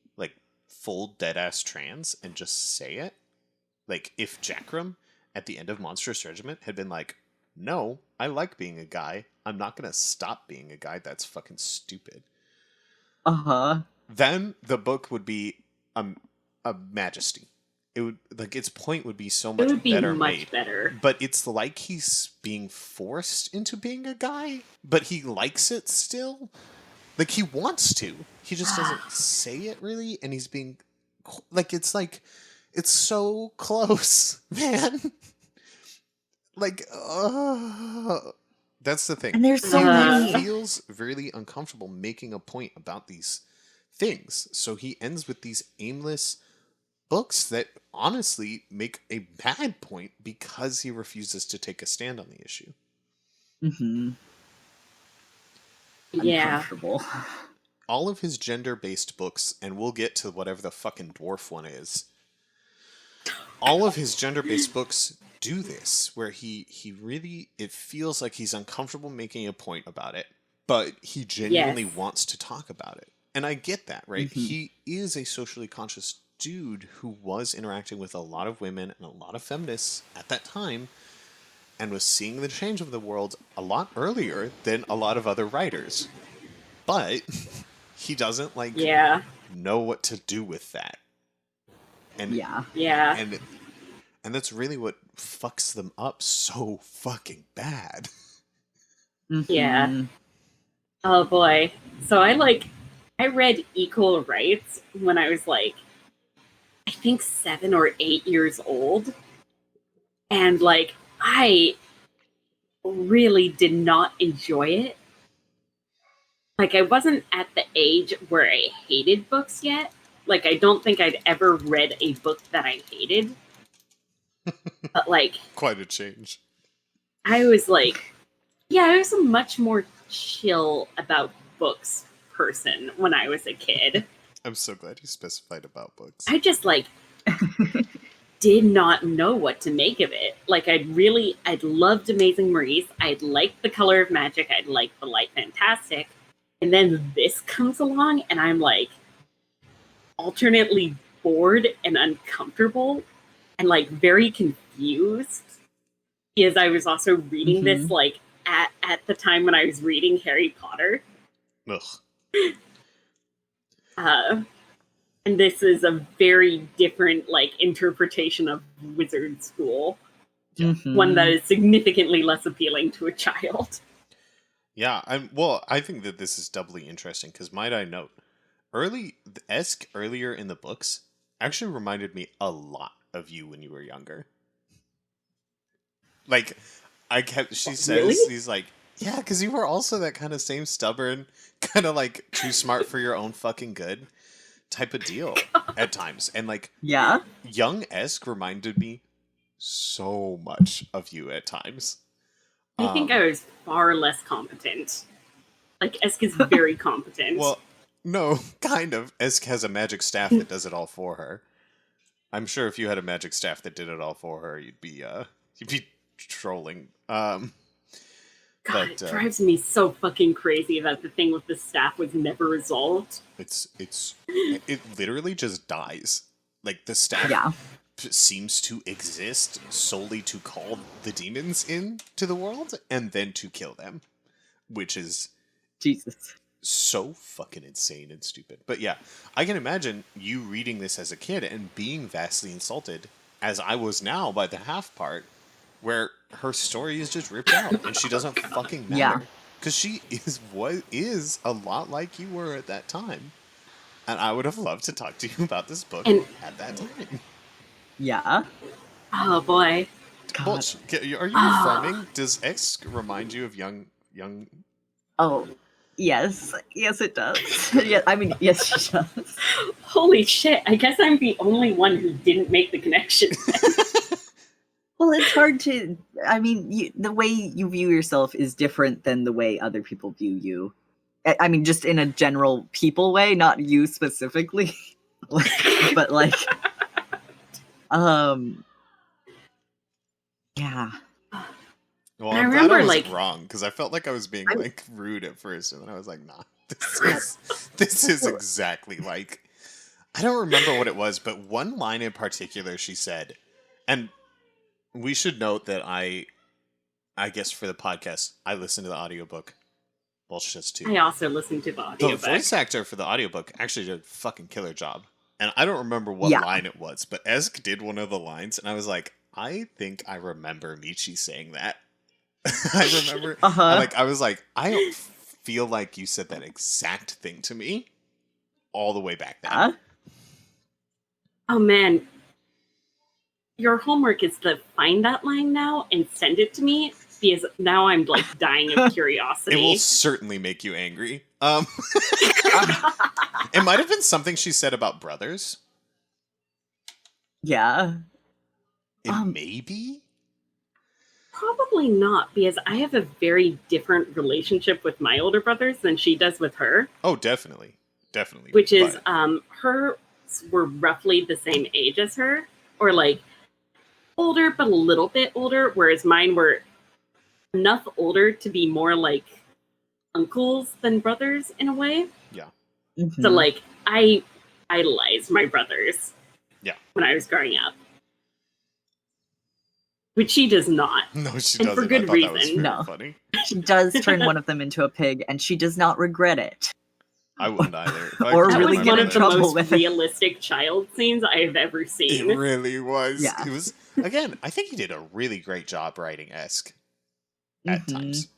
Speaker 2: full dead-ass trans and just say it, if Jackram at the end of Monstrous Regiment had been no, I like being a guy, I'm not going to stop being a guy, that's fucking stupid. Then the book would be a majesty. It would its point would be so much better. But it's he's being forced into being a guy, but he likes it still. He wants to. He just doesn't say it really, and he's being it's so close, man. That's the thing.
Speaker 3: And there's so many.
Speaker 2: He feels really uncomfortable making a point about these things, so he ends with these aimless books that honestly make a bad point because he refuses to take a stand on the issue.
Speaker 1: Yeah.
Speaker 2: All of his gender-based books, and we'll get to whatever the fucking dwarf one is, all of his gender-based books do this, where he really, it feels like he's uncomfortable making a point about it, but he genuinely wants to talk about it. And I get that, right? He is a socially conscious dude who was interacting with a lot of women and a lot of feminists at that time, and was seeing the change of the world a lot earlier than a lot of other writers. But he doesn't know what to do with that. And and that's really what fucks them up so fucking bad.
Speaker 1: Yeah. Oh boy. So I read Equal Rites when I was I think 7 or 8 years old. And I really did not enjoy it. I wasn't at the age where I hated books yet. I don't think I'd ever read a book that I hated. But
Speaker 2: quite a change.
Speaker 1: I was I was a much more chill about books person when I was a kid.
Speaker 2: I'm so glad you specified about books.
Speaker 1: I just did not know what to make of it. I'd loved Amazing Maurice. I'd liked The Color of Magic. I'd liked The Light Fantastic. And then this comes along and I'm alternately bored and uncomfortable and like very confused, because I was also reading this like at the time when I was reading Harry Potter.
Speaker 2: Ugh.
Speaker 1: And this is a very different like interpretation of wizard school. One that is significantly less appealing to a child.
Speaker 2: Yeah, I think that this is doubly interesting because, might I note, earlier in the books actually reminded me a lot of you when you were younger. Like, she says,
Speaker 1: really?
Speaker 2: he's like, yeah, because you were also that kind of same stubborn, kind of like too smart for your own fucking good type of deal at times. And like, young Esk reminded me so much of you at times.
Speaker 1: I think I was far less competent. Like, Esk is very competent.
Speaker 2: Well, no, kind of. Esk has a magic staff that does it all for her. I'm sure if you had a magic staff that did it all for her, you'd be trolling.
Speaker 1: God, it drives me so fucking crazy that the thing with the staff was never resolved.
Speaker 2: It literally just dies. Like, the staff seems to exist solely to call the demons into the world and then to kill them, which is
Speaker 3: Jesus,
Speaker 2: so fucking insane and stupid. But yeah, I can imagine you reading this as a kid and being vastly insulted, as I was now, by the half part where her story is just ripped out and she doesn't fucking matter. Because she is a lot like you were at that time. And I would have loved to talk to you about this book at that time.
Speaker 3: Yeah.
Speaker 1: Oh boy.
Speaker 2: God. Are you affirming? Does X remind you of young?
Speaker 3: Oh, yes. Yes, it does. Yeah, I mean, yes, she does.
Speaker 1: Holy shit! I guess I'm the only one who didn't make the connection.
Speaker 3: Well, it's hard to. I mean, the way you view yourself is different than the way other people view you. I mean, just in a general people way, not you specifically, but like. Yeah.
Speaker 2: Well, I'm glad I wasn't wrong, because I felt like I was being like rude at first, and then I was like, nah, this is exactly like, I don't remember what it was, but one line in particular she said, and we should note that I guess for the podcast, I listened to the audiobook. Bullshit too.
Speaker 1: I also listened to the audiobook.
Speaker 2: The voice actor for the audiobook actually did a fucking killer job. And I don't remember what line it was, but Esk did one of the lines, and I was like, I think I remember Michi saying that. I remember, I was like, I don't feel like you said that exact thing to me all the way back then.
Speaker 1: Oh man, your homework is to find that line now and send it to me, because now I'm like dying of curiosity.
Speaker 2: It will certainly make you angry. It might have been something she said about brothers.
Speaker 3: Yeah.
Speaker 2: Maybe?
Speaker 1: Probably not, because I have a very different relationship with my older brothers than she does with her.
Speaker 2: Oh, definitely. Definitely.
Speaker 1: Which is, hers were roughly the same age as her, or like older, but a little bit older, whereas mine were enough older to be more like uncles than brothers in a way.
Speaker 2: Yeah.
Speaker 3: Mm-hmm.
Speaker 1: So like I idolized my brothers.
Speaker 2: Yeah.
Speaker 1: When I was growing up. Which she does not.
Speaker 2: No, she
Speaker 1: and
Speaker 2: doesn't.
Speaker 1: For good reason.
Speaker 3: No.
Speaker 2: Funny.
Speaker 3: She does turn one of them into a pig, and she does not regret it.
Speaker 2: I wouldn't either.
Speaker 3: Or really get in trouble
Speaker 1: with
Speaker 3: with
Speaker 1: it. Realistic child scenes I have ever seen.
Speaker 2: It really was.
Speaker 3: Yeah.
Speaker 2: It was, again, I think he did a really great job writing Esk. At times.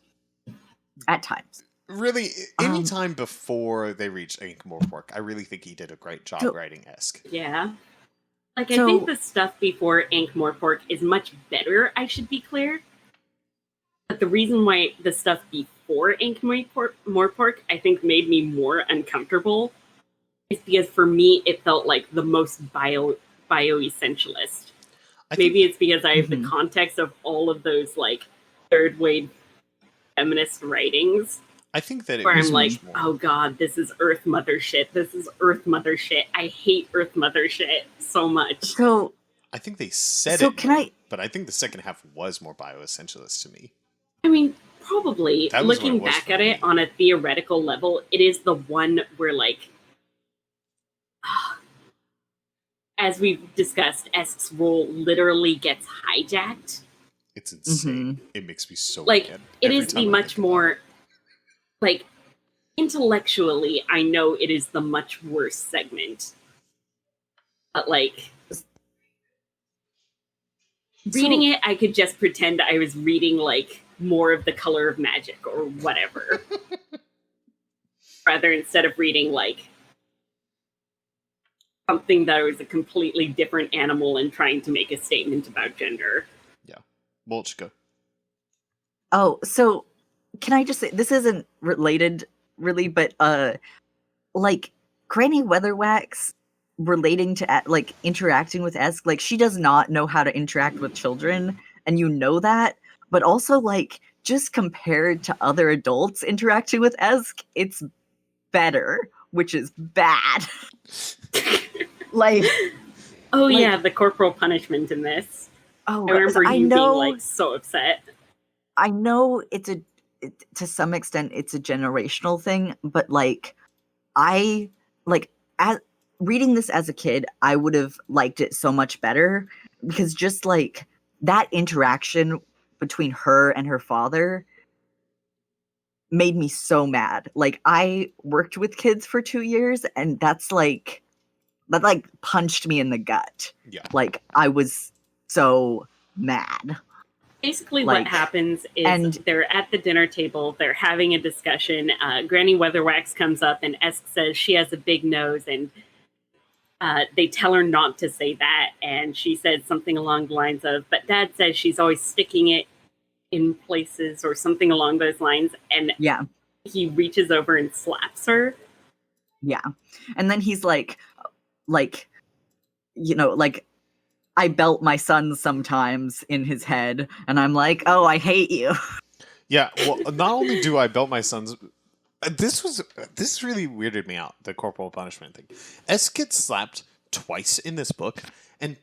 Speaker 3: At times.
Speaker 2: Really, any time before they reached Ankh-Morpork, I really think he did a great job writing Esk.
Speaker 1: Yeah. Like, I think the stuff before Ankh-Morpork is much better, I should be clear. But the reason why the stuff before Ankh-Morpork, I think, made me more uncomfortable is because, for me, it felt like the most bio-essentialist. Maybe it's because I have the context of all of those, like, third-wave feminist writings.
Speaker 2: I think that it
Speaker 1: where
Speaker 2: was
Speaker 1: I'm like,
Speaker 2: more...
Speaker 1: oh god, this is Earth Mother shit. This is Earth Mother shit. I hate Earth Mother shit so much.
Speaker 3: So
Speaker 2: I think they said but I think the second half was more bioessentialist to me.
Speaker 1: I mean, probably. Looking back at it on a theoretical level, it is the one where, like, as we've discussed, Esk's role literally gets hijacked.
Speaker 2: It's insane. It makes me so
Speaker 1: like
Speaker 2: mad.
Speaker 1: it is the much more like intellectually, I know it is the much worse segment, but like reading it, I could just pretend I was reading like more of The Color of Magic or whatever, rather instead of reading like something that was a completely different animal and trying to make a statement about gender.
Speaker 2: Yeah, Molchka.
Speaker 3: Oh, so can I just say, this isn't related really, but like Granny Weatherwax relating to like interacting with Esk, like she does not know how to interact with children, and you know that, but also like just compared to other adults interacting with Esk, it's better, which is bad. like
Speaker 1: yeah, the corporal punishment in this.
Speaker 3: Oh,
Speaker 1: I remember you being like so upset.
Speaker 3: I know to some extent it's a generational thing, but like I like as reading this as a kid, I would have liked it so much better, because just like that interaction between her and her father made me so mad. Like I worked with kids for 2 years, and that punched me in the gut.
Speaker 2: Yeah.
Speaker 3: Like I was so mad.
Speaker 1: Basically, what happens is they're at the dinner table, they're having a discussion. Granny Weatherwax comes up, and Esk says she has a big nose, and they tell her not to say that. And she said something along the lines of, but Dad says she's always sticking it in places, or something along those lines. And he reaches over and slaps her.
Speaker 3: Yeah. And then he's like, you know, like, I belt my son sometimes in his head, and I'm like, oh, I hate you.
Speaker 2: Yeah, well, not only do I belt my sons, this really weirded me out, the corporal punishment thing. Esk gets slapped twice in this book, and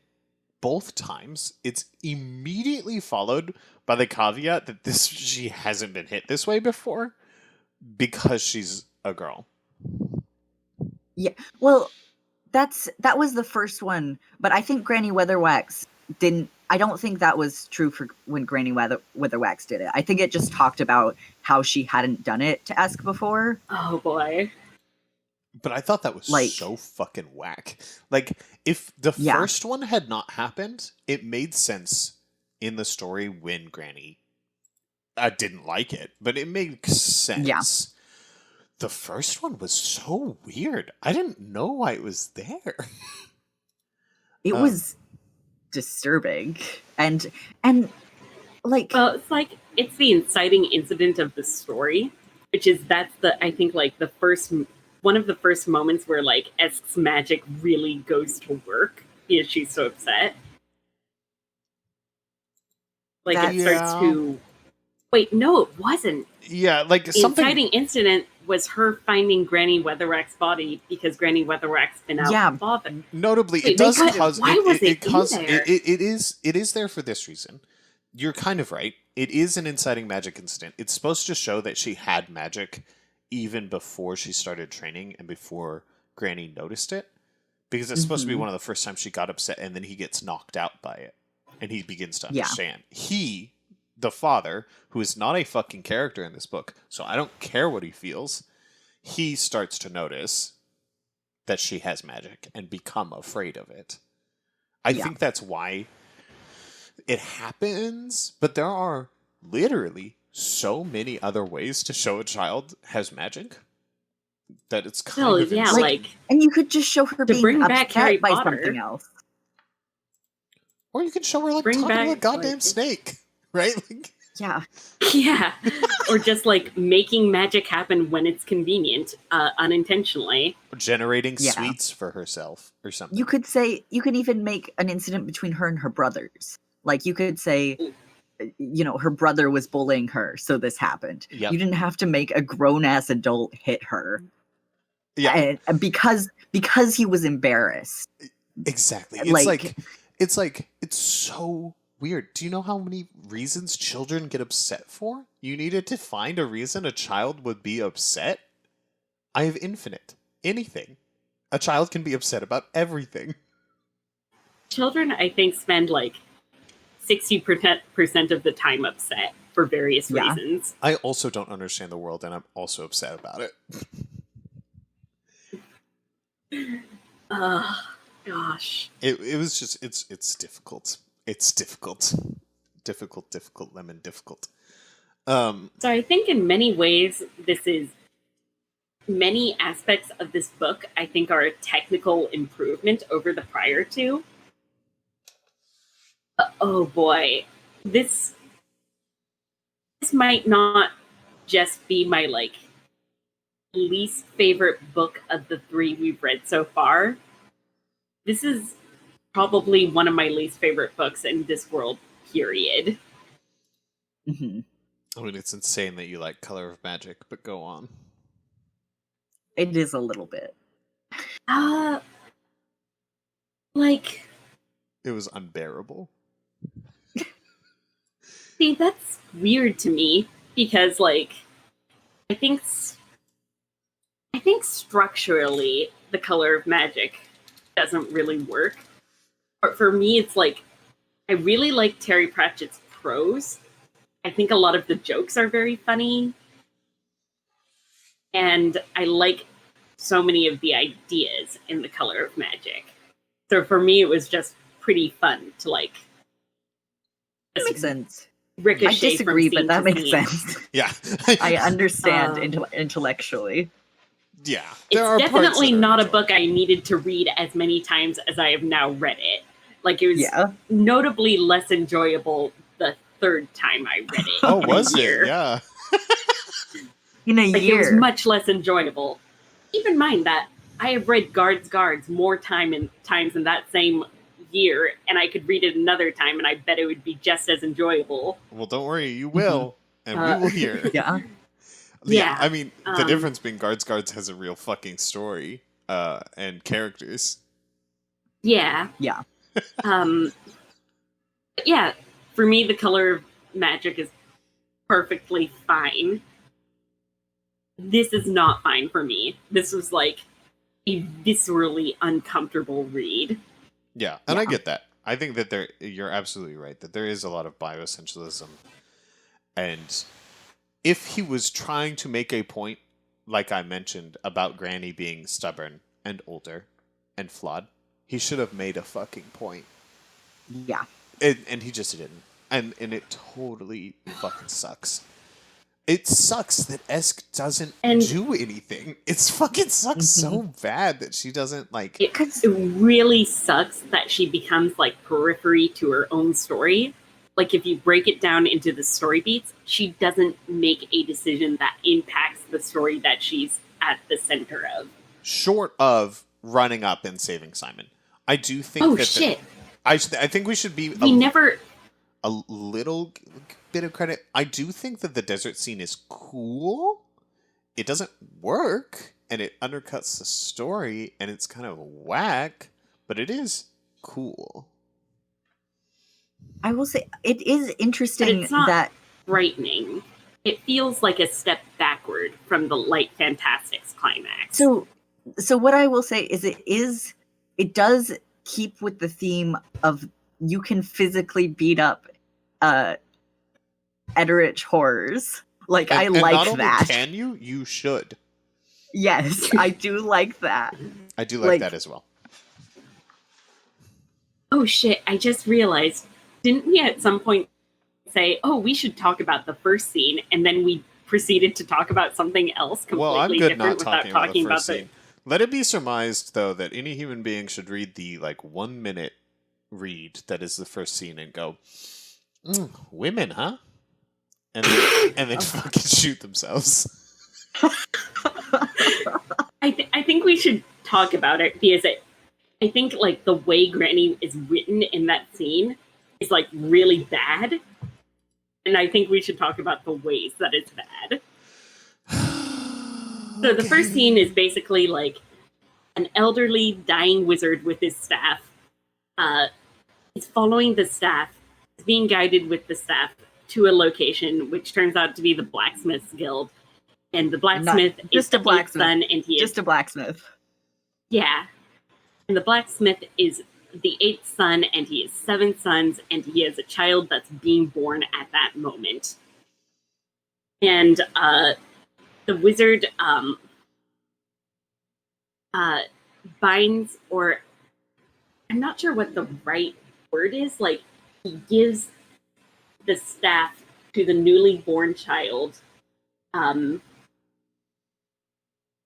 Speaker 2: both times it's immediately followed by the caveat that she hasn't been hit this way before because she's a girl.
Speaker 3: Yeah, well, that was the first one, but I think Granny Weatherwax didn't. I don't think that was true for when Granny Weatherwax did it. I think it just talked about how she hadn't done it to Esk before.
Speaker 1: Oh boy!
Speaker 2: But I thought that was so fucking whack. Like, if the first one had not happened, it made sense in the story when Granny didn't like it, but it made sense. Yeah. The first one was so weird. I didn't know why it was there.
Speaker 3: It was disturbing. And like,
Speaker 1: well, it's the inciting incident of the story, which is I think like one of the first moments where like Esk's magic really goes to work because she's so upset. Like it starts to wait, no, it wasn't.
Speaker 2: Yeah, like
Speaker 1: the inciting incident was her finding Granny Weatherwax's body because Granny Weatherwax's been out bothered.
Speaker 2: Notably, it does cause. Why was it there? It is there for this reason. You're kind of right. It is an inciting magic incident. It's supposed to show that she had magic even before she started training and before Granny noticed it, because it's supposed to be one of the first times she got upset, and then he gets knocked out by it, and he begins to understand. The father, who is not a fucking character in this book, so I don't care what he feels, he starts to notice that she has magic and become afraid of it. I think that's why it happens, but there are literally so many other ways to show a child has magic that it's kind of insane.
Speaker 3: And you could just show her being upset by something else.
Speaker 2: Or you could show her talking to a goddamn snake. Right?
Speaker 1: Yeah. Or just like making magic happen when it's convenient, unintentionally.
Speaker 2: Or generating sweets for herself or something.
Speaker 3: You could even make an incident between her and her brothers. Like you could say, you know, her brother was bullying her, so this happened. Yep. You didn't have to make a grown-ass adult hit her. Yeah. And because he was embarrassed.
Speaker 2: Exactly. It's so weird. Do you know how many reasons children get upset for? You needed to find a reason a child would be upset? I have infinite. Anything. A child can be upset about everything.
Speaker 1: children, I think, spend like 60% of the time upset for various reasons.
Speaker 2: I also don't understand the world, and I'm also upset about it.
Speaker 1: Gosh.
Speaker 2: It was just it's difficult. It's difficult. Difficult, lemon difficult.
Speaker 1: So I think in many ways many aspects of this book I think are a technical improvement over the prior two. Oh boy. This might not just be my like least favorite book of the three we've read so far. This is probably one of my least favorite books in this world, period.
Speaker 3: Mm-hmm.
Speaker 2: I mean, it's insane that you like Color of Magic, but go on.
Speaker 3: It is a little bit.
Speaker 1: Like...
Speaker 2: It was unbearable.
Speaker 1: See, that's weird to me, because, like, I think structurally, The Color of Magic doesn't really work. But for me, it's like, I really like Terry Pratchett's prose. I think a lot of the jokes are very funny. And I like so many of the ideas in The Color of Magic. So for me, it was just pretty fun to, like...
Speaker 3: That makes sense.
Speaker 1: Ricochet.
Speaker 3: I disagree, but that makes sense.
Speaker 2: Yeah.
Speaker 3: I understand intellectually.
Speaker 2: Yeah.
Speaker 1: It's definitely not a book I needed to read as many times as I have now read it. Like, it was notably less enjoyable the third time I read it.
Speaker 2: Oh, was it? Yeah.
Speaker 3: In a year.
Speaker 1: It was much less enjoyable. Keep in mind that I have read Guards more times in that same year, and I could read it another time, and I bet it would be just as enjoyable.
Speaker 2: Well, don't worry, you will, and we will hear.
Speaker 1: Yeah.
Speaker 2: I mean, the difference being Guards has a real fucking story and characters.
Speaker 1: Yeah. Yeah, for me, The Color of Magic is perfectly fine. This is not fine for me. This was like a viscerally uncomfortable read.
Speaker 2: Yeah, and I get that. I think that you're absolutely right, that there is a lot of bioessentialism. And if he was trying to make a point, like I mentioned, about Granny being stubborn and older and flawed, he should have made a fucking point.
Speaker 3: Yeah.
Speaker 2: And he just didn't. And it totally fucking sucks. It sucks that Esk doesn't do anything. It fucking sucks so bad that she doesn't, like...
Speaker 1: It really sucks that she becomes, like, periphery to her own story. Like, if you break it down into the story beats, she doesn't make a decision that impacts the story that she's at the center of.
Speaker 2: Short of running up and saving Simon. I do think I think we should be... a little bit of credit. I do think that the desert scene is cool. It doesn't work, and it undercuts the story, and it's kind of whack, but it is cool.
Speaker 3: I will say it is interesting,
Speaker 1: but it's not frightening. It feels like a step backward from the Light Fantastics climax.
Speaker 3: So what I will say is it does keep with the theme of you can physically beat up Edrich horrors. Like, I like that.
Speaker 2: Not only can you should.
Speaker 3: Yes, I do like that.
Speaker 2: I do like that as well.
Speaker 1: Oh shit, I just realized, didn't we at some point say, oh, we should talk about the first scene, and then we proceeded to talk about something else completely different without talking about the...
Speaker 2: Let it be surmised, though, that any human being should read the, 1 minute read that is the first scene and go, women, huh? And then fucking shoot themselves.
Speaker 1: I think we should talk about it, because I think, like, the way Granny is written in that scene is, like, really bad. And I think we should talk about the ways that it's bad. So the first scene is basically, like, an elderly, dying wizard with his staff. He's following the staff, is being guided with the staff to a location, which turns out to be the Blacksmith's Guild. And the blacksmith is the blacksmith. And he is
Speaker 3: just a blacksmith.
Speaker 1: Yeah. And the blacksmith is the 8th son, and he has 7 sons, and he has a child that's being born at that moment. And the wizard binds, or I'm not sure what the right word is, like, he gives the staff to the newly born child,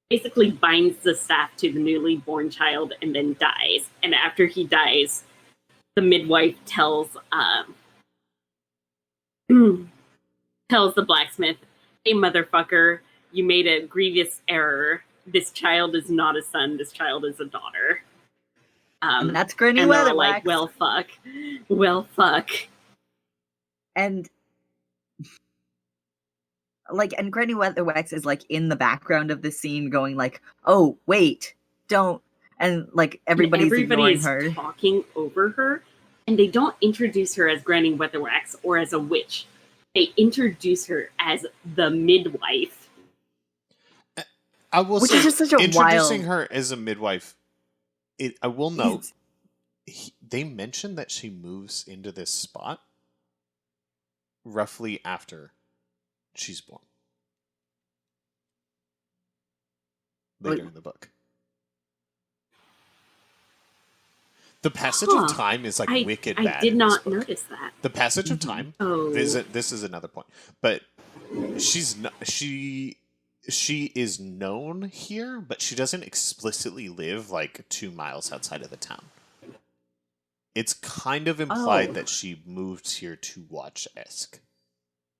Speaker 1: basically binds the staff to the newly born child and then dies. And after he dies, the midwife tells tells the blacksmith, "Hey, motherfucker, you made a grievous error. This child is not a son. This child is a daughter."
Speaker 3: And that's Granny
Speaker 1: and
Speaker 3: Weatherwax.
Speaker 1: Like, well, fuck. Well, fuck.
Speaker 3: And and Granny Weatherwax is like in the background of the scene going like, "Oh, wait, don't." And like everybody's ignoring her,
Speaker 1: talking over her, and they don't introduce her as Granny Weatherwax or as a witch. They introduce her as the midwife.
Speaker 2: I will
Speaker 3: Which
Speaker 2: say,
Speaker 3: is just such a
Speaker 2: introducing
Speaker 3: wild...
Speaker 2: her as a midwife, I will note, they mentioned that she moves into this spot roughly after she's born. Later in the book. The passage of time is like wicked bad.
Speaker 1: I did not notice that.
Speaker 2: The passage of time.
Speaker 1: Oh.
Speaker 2: This is another point. But she is known here, but she doesn't explicitly live like 2 miles outside of the town. It's kind of implied that she moved here to watch Esk,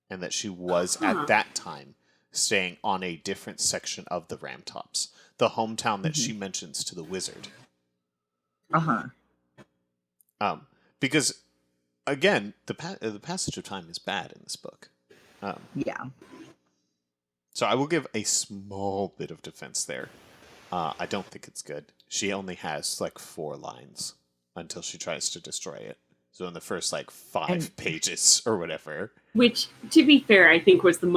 Speaker 2: and that she was at that time staying on a different section of the Ramtops, the hometown that she mentions to the wizard. Because again, the passage of time is bad in this book.
Speaker 3: Yeah.
Speaker 2: So I will give a small bit of defense there. I don't think it's good. She only has like 4 lines until she tries to destroy it. So in the first like 5 pages or whatever.
Speaker 1: Which, to be fair, I think was a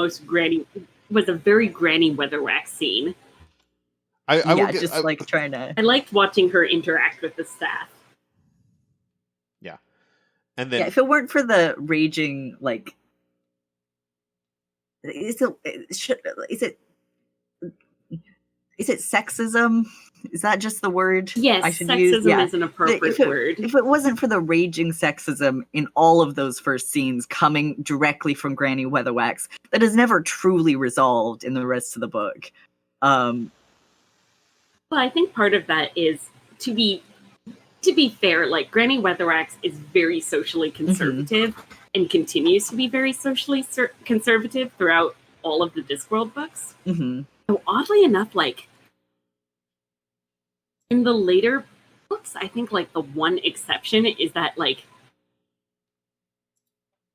Speaker 1: very Granny Weatherwax scene.
Speaker 3: I liked
Speaker 1: watching her interact with the staff.
Speaker 2: Yeah. And then
Speaker 3: if it weren't for the raging, like, is it sexism? Is that just the word
Speaker 1: yes,
Speaker 3: I should
Speaker 1: sexism
Speaker 3: use? Yeah.
Speaker 1: is an appropriate word.
Speaker 3: If it wasn't for the raging sexism in all of those first scenes coming directly from Granny Weatherwax, that is never truly resolved in the rest of the book.
Speaker 1: Well, I think part of that is, to be fair, like, Granny Weatherwax is very socially conservative and continues to be very socially conservative throughout all of the Discworld books. So oddly enough, like, in the later books, I think, like, the one exception is that, like,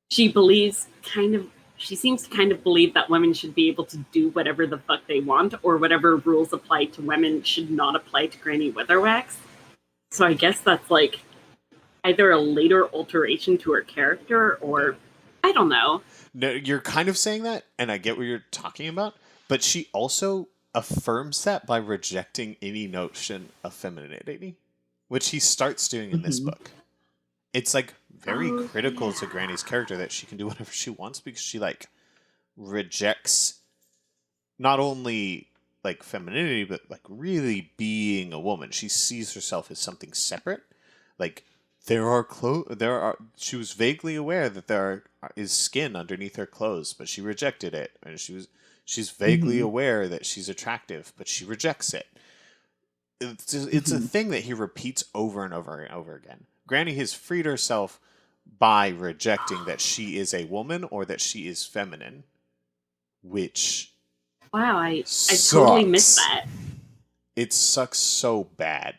Speaker 1: she seems to kind of believe that women should be able to do whatever the fuck they want, or whatever rules apply to women should not apply to Granny Weatherwax. So I guess that's, like, either a later alteration to her character, or I don't know.
Speaker 2: No, you're kind of saying that, and I get what you're talking about, but she also affirms that by rejecting any notion of femininity, which he starts doing in this book. It's like very critical to Granny's character that she can do whatever she wants, because she like rejects not only like femininity, but like really being a woman. She sees herself as something separate. Like she was vaguely aware that there is skin underneath her clothes, but she rejected it. And she's vaguely aware that she's attractive, but she rejects it. It's a thing that he repeats over and over and over again. Granny has freed herself by rejecting that she is a woman or that she is feminine, which
Speaker 1: wow, I totally missed that.
Speaker 2: It sucks so bad.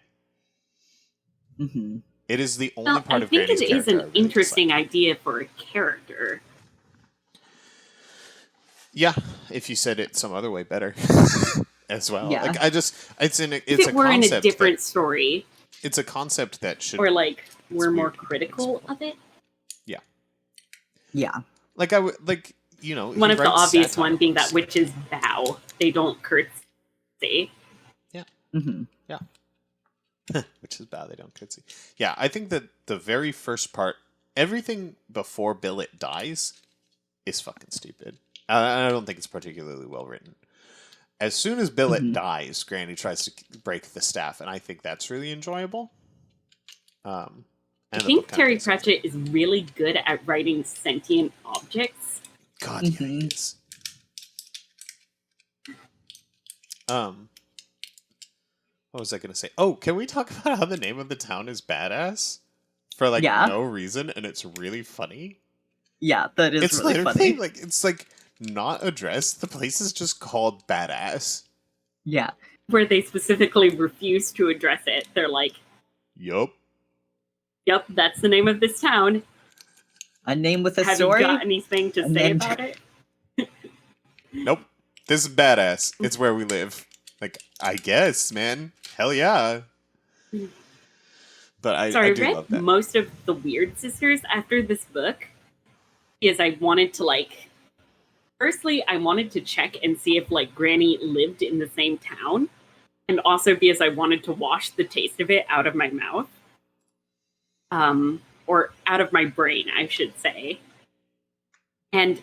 Speaker 2: It is the only part of Granny's character.
Speaker 1: I think it is an interesting idea for a character.
Speaker 2: Yeah, if you said it some other way, better as well.
Speaker 3: Yeah.
Speaker 2: Like it's a concept.
Speaker 1: If it were in a different story,
Speaker 2: it's a concept that should,
Speaker 1: or like we're more critical of it.
Speaker 2: Yeah.
Speaker 3: Yeah.
Speaker 2: Like I would like
Speaker 1: one of the obvious one being that witches bow; they don't curtsy.
Speaker 2: Yeah.
Speaker 3: Mm-hmm.
Speaker 2: Yeah. Which is bad. They don't curtsy. Yeah, I think that the very first part, everything before Billet dies, is fucking stupid. I don't think it's particularly well written. As soon as Billet dies, Granny tries to break the staff, and I think that's really enjoyable.
Speaker 1: I think Terry Pratchett is really good at writing sentient objects.
Speaker 2: God, yeah, he is. What was I going to say? Oh, can we talk about how the name of the town is Badass? For, like, no reason, and it's really funny.
Speaker 3: Yeah, that is
Speaker 2: it's
Speaker 3: really funny.
Speaker 2: Like, it's, like, not addressed. The place is just called Badass.
Speaker 3: Yeah.
Speaker 1: Where they specifically refuse to address it. They're like...
Speaker 2: Yup,
Speaker 1: that's the name of this town.
Speaker 3: A name with a story?
Speaker 1: Have you got anything to say about it?
Speaker 2: Nope. This is Badass. It's where we live. Like, I guess, man. Hell yeah. But I do love that.
Speaker 1: Most of the Weird Sisters after this book is I wanted to, like... Firstly, I wanted to check and see if, like, Granny lived in the same town. And also because I wanted to wash the taste of it out of my mouth. Or out of my brain, I should say. And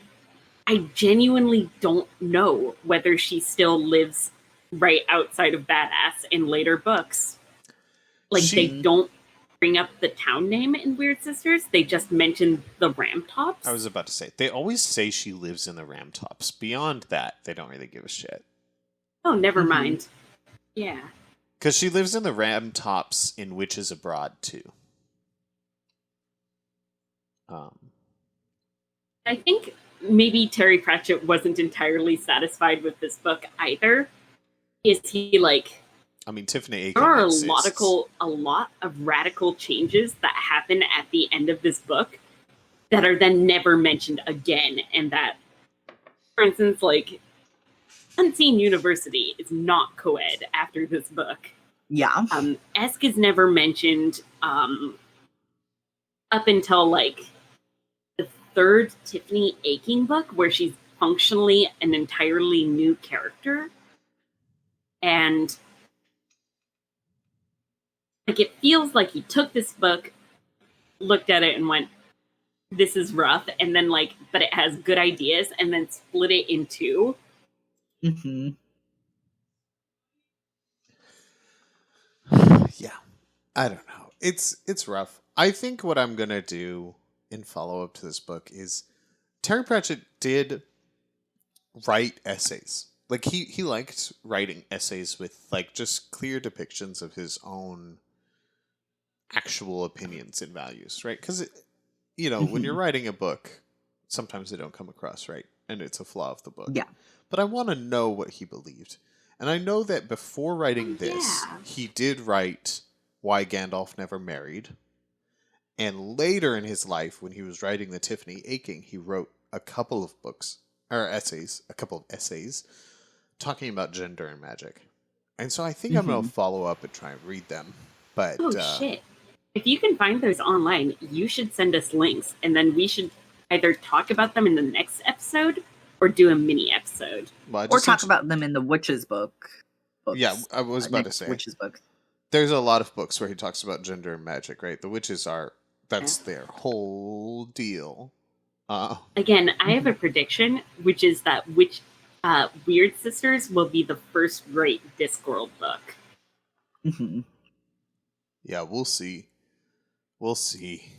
Speaker 1: I genuinely don't know whether she still lives right outside of Badass in later books. Like, they don't bring up the town name in Weird Sisters. They just mention the Ramtops.
Speaker 2: I was about to say, they always say she lives in the Ramtops. Beyond that, they don't really give a shit.
Speaker 1: Oh, never mind. Yeah.
Speaker 2: Because she lives in the Ramtops in Witches Abroad, too.
Speaker 1: I think maybe Terry Pratchett wasn't entirely satisfied with this book either. Is he like...
Speaker 2: I mean, Tiffany Aiken
Speaker 1: there are
Speaker 2: exists.
Speaker 1: a lot of radical changes that happen at the end of this book that are then never mentioned again. And that, for instance, like, Unseen University is not co-ed after this book.
Speaker 3: Yeah.
Speaker 1: Esk is never mentioned up until, like, the third Tiffany Aching book, where she's functionally an entirely new character. And, like, it feels like he took this book, looked at it, and went, this is rough, and then, like, but it has good ideas, and then split it in two.
Speaker 2: Yeah. I don't know. It's rough. I think what I'm going to do in follow-up to this book is Terry Pratchett did write essays. Like, he liked writing essays with, like, just clear depictions of his own actual opinions and values, right? Because, you know, when you're writing a book, sometimes they don't come across right, and it's a flaw of the book.
Speaker 3: Yeah.
Speaker 2: But I want to know what he believed. And I know that before writing this, he did write Why Gandalf Never Married. And later in his life, when he was writing the Tiffany Aching, he wrote a couple of essays, talking about gender and magic. And so I think I'm going to follow up and try and read them. But
Speaker 1: shit. If you can find those online, you should send us links, and then we should either talk about them in the next episode or do a mini episode.
Speaker 2: Well,
Speaker 3: or talk about them in the Witches book.
Speaker 2: Yeah, I was about to say.
Speaker 3: Witches book.
Speaker 2: There's a lot of books where he talks about gender and magic, right? The witches that's their whole deal.
Speaker 1: Again, I have a prediction, which is that Weird Sisters will be the first great Discworld book.
Speaker 2: Yeah, we'll see. We'll see.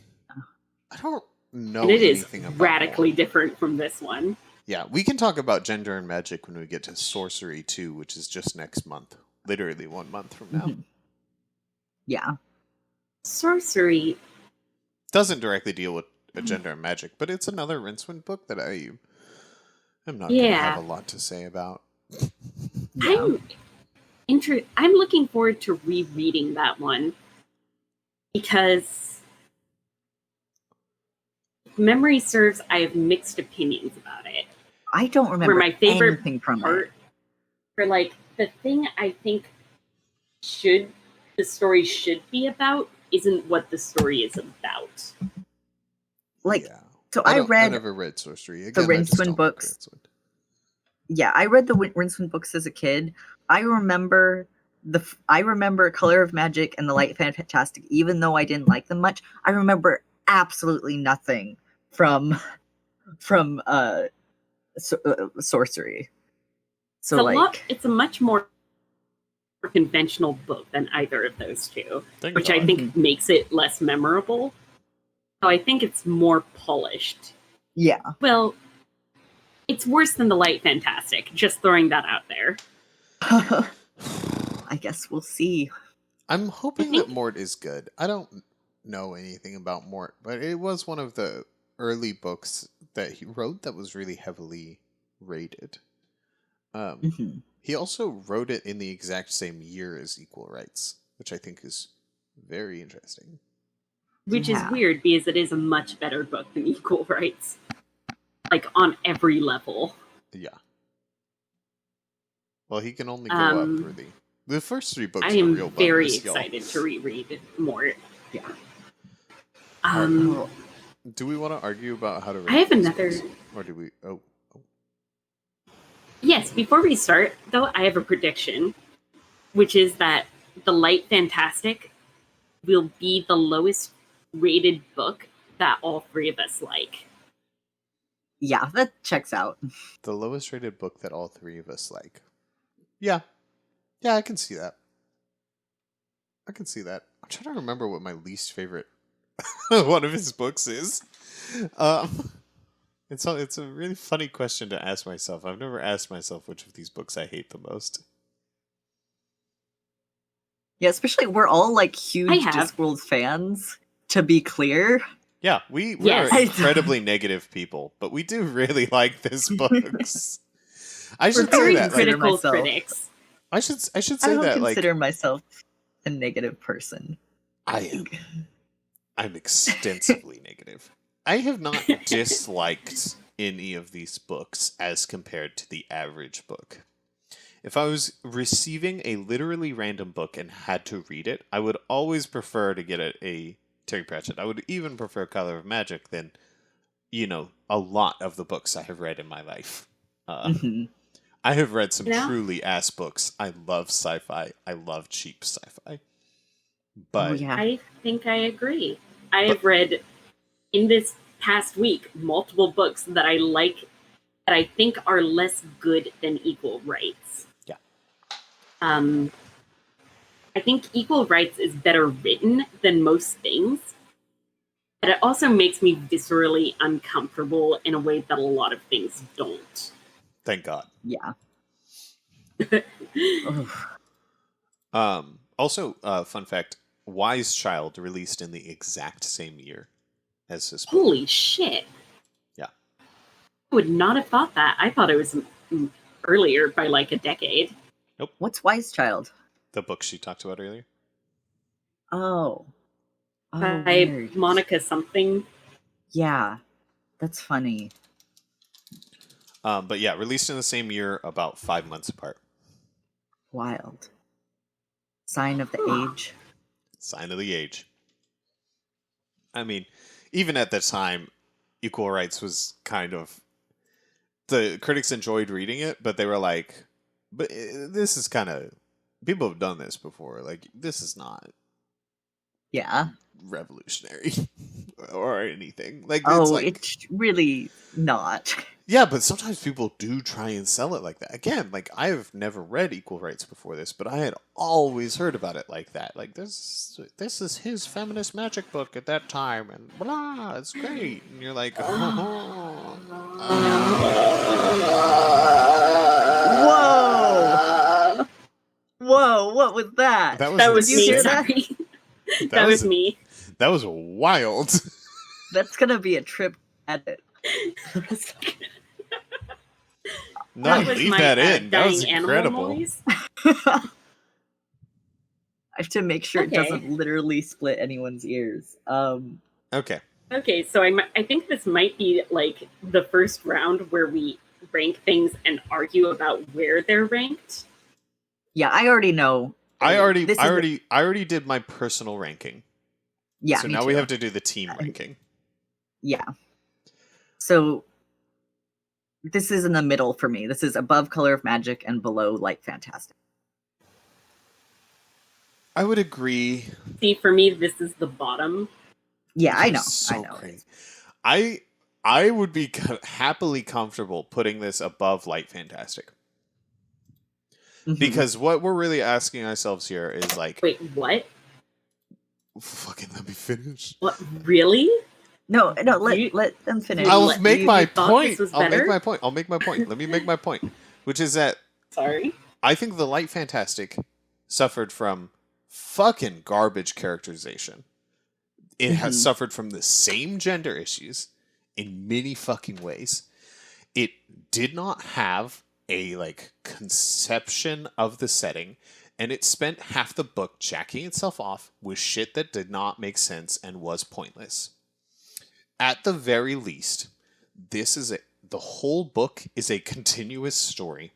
Speaker 2: I don't know
Speaker 1: and it
Speaker 2: anything
Speaker 1: is
Speaker 2: about
Speaker 1: radically different from this one.
Speaker 2: Yeah, we can talk about gender and magic when we get to Sorcery 2, which is just next month. Literally 1 month from now.
Speaker 3: Yeah.
Speaker 1: Sorcery
Speaker 2: doesn't directly deal with gender and magic, but it's another Rincewind book that I am not going to have a lot to say about.
Speaker 1: I'm looking forward to rereading that one because, if memory serves, I have mixed opinions about it.
Speaker 3: I don't remember
Speaker 1: my favorite
Speaker 3: anything from
Speaker 1: part,
Speaker 3: it.
Speaker 1: For, like, the thing I think the story should be about isn't what the story is about.
Speaker 3: Like, so I
Speaker 2: never read Sorcery.
Speaker 3: Again, the Rincewind books. Yeah, I read the Rincewind books as a kid. I remember I remember Color of Magic and the Light Fantastic, even though I didn't like them much. I remember absolutely nothing from sorcery. So
Speaker 1: it's a much more conventional book than either of those two, which I think makes it less memorable. So I think it's more polished.
Speaker 3: Yeah.
Speaker 1: Well, it's worse than the Light Fantastic. Just throwing that out there.
Speaker 3: I guess we'll see.
Speaker 2: I'm hoping that Mort is good. I don't know anything about Mort, but it was one of the early books that he wrote that was really heavily rated. He also wrote it in the exact same year as Equal Rites, which I think is very interesting.
Speaker 1: Which is weird because it is a much better book than Equal Rites. Like, on every level.
Speaker 2: Yeah. Well, he can only go up, really. The first 3 books
Speaker 1: I am
Speaker 2: real
Speaker 1: very
Speaker 2: bonus,
Speaker 1: excited to reread Mort.
Speaker 3: Yeah.
Speaker 2: Do we want to argue about how to read
Speaker 1: I have another...
Speaker 2: books? Or do we... Oh.
Speaker 1: Yes, before we start, though, I have a prediction, which is that the Light Fantastic will be the lowest rated book that all 3 of us like.
Speaker 3: Yeah, that checks out.
Speaker 2: The lowest rated book that all 3 of us like. Yeah. Yeah, I can see that. I'm trying to remember what my least favorite one of his books is. It's a really funny question to ask myself. I've never asked myself which of these books I hate the most.
Speaker 3: Yeah, especially we're all like huge Discworld fans, to be clear.
Speaker 2: Yeah, we are incredibly negative people, but we do really like this books. I should say that
Speaker 1: critical critics.
Speaker 2: I should say that
Speaker 3: I don't consider myself a negative person.
Speaker 2: I'm extensively negative. I have not disliked any of these books as compared to the average book. If I was receiving a literally random book and had to read it, I would always prefer to get a Terry Pratchett. I would even prefer Color of Magic than, a lot of the books I have read in my life. I have read some truly ass books. I love sci-fi. I love cheap sci-fi. But
Speaker 1: I think I agree. I have read in this past week multiple books that I like that I think are less good than Equal Rites.
Speaker 2: Yeah.
Speaker 1: I think Equal Rites is better written than most things, but it also makes me viscerally uncomfortable in a way that a lot of things don't.
Speaker 2: Thank God.
Speaker 3: Yeah.
Speaker 2: Also, fun fact, Wise Child released in the exact same year as this book.
Speaker 1: Holy shit.
Speaker 2: Yeah.
Speaker 1: I would not have thought that. I thought it was earlier by like a decade.
Speaker 2: Nope.
Speaker 3: What's Wise Child?
Speaker 2: The book she talked about earlier.
Speaker 3: Oh.
Speaker 1: By
Speaker 3: weird.
Speaker 1: Monica something.
Speaker 3: Yeah. That's funny.
Speaker 2: But yeah, released in the same year, about 5 months apart.
Speaker 3: Wild. Sign of the age.
Speaker 2: Sign of the age. I mean, even at the time, Equal Rites was kind of... The critics enjoyed reading it, but they were like, but this is kind of... People have done this before. Like, this is not...
Speaker 3: Yeah.
Speaker 2: Revolutionary or anything. Like,
Speaker 3: it's really not.
Speaker 2: Yeah, but sometimes people do try and sell it like that. Again, like, I have never read Equal Rites before this, but I had always heard about it like that. Like, this is his feminist magic book at that time, and blah, it's great. And you're like,
Speaker 3: Whoa! Whoa! What was that?
Speaker 1: That was me. Sorry. That was me.
Speaker 2: That was wild.
Speaker 3: That's gonna be a trip edit.
Speaker 2: No, leave that in. That was incredible.
Speaker 3: I have to make sure it doesn't literally split anyone's ears.
Speaker 2: Okay.
Speaker 1: Okay, so I think this might be like the first round where we rank things and argue about where they're ranked.
Speaker 3: Yeah, I already know.
Speaker 2: I already did my personal ranking.
Speaker 3: Yeah.
Speaker 2: So now we have to do the team ranking.
Speaker 3: Yeah. So this is in the middle for me. This is above Color of Magic and below Light Fantastic.
Speaker 2: I would agree.
Speaker 1: See, for me, this is the bottom.
Speaker 3: Yeah, I know.
Speaker 2: So
Speaker 3: I know.
Speaker 2: crazy. I would be happily comfortable putting this above Light Fantastic.
Speaker 3: Mhm.
Speaker 2: Because what we're really asking ourselves here is like,
Speaker 1: Wait, what?
Speaker 2: fucking let me finish.
Speaker 1: What? Really?
Speaker 3: No, let them finish.
Speaker 2: I'll make my point.
Speaker 1: I'll
Speaker 2: make my point. I'll make my point. Let me make my point, which is that
Speaker 1: Sorry.
Speaker 2: I think the Light Fantastic suffered from fucking garbage characterization. It has suffered from the same gender issues in many fucking ways. It did not have a like conception of the setting, and it spent half the book jacking itself off with shit that did not make sense and was pointless. At the very least, the whole book is a continuous story.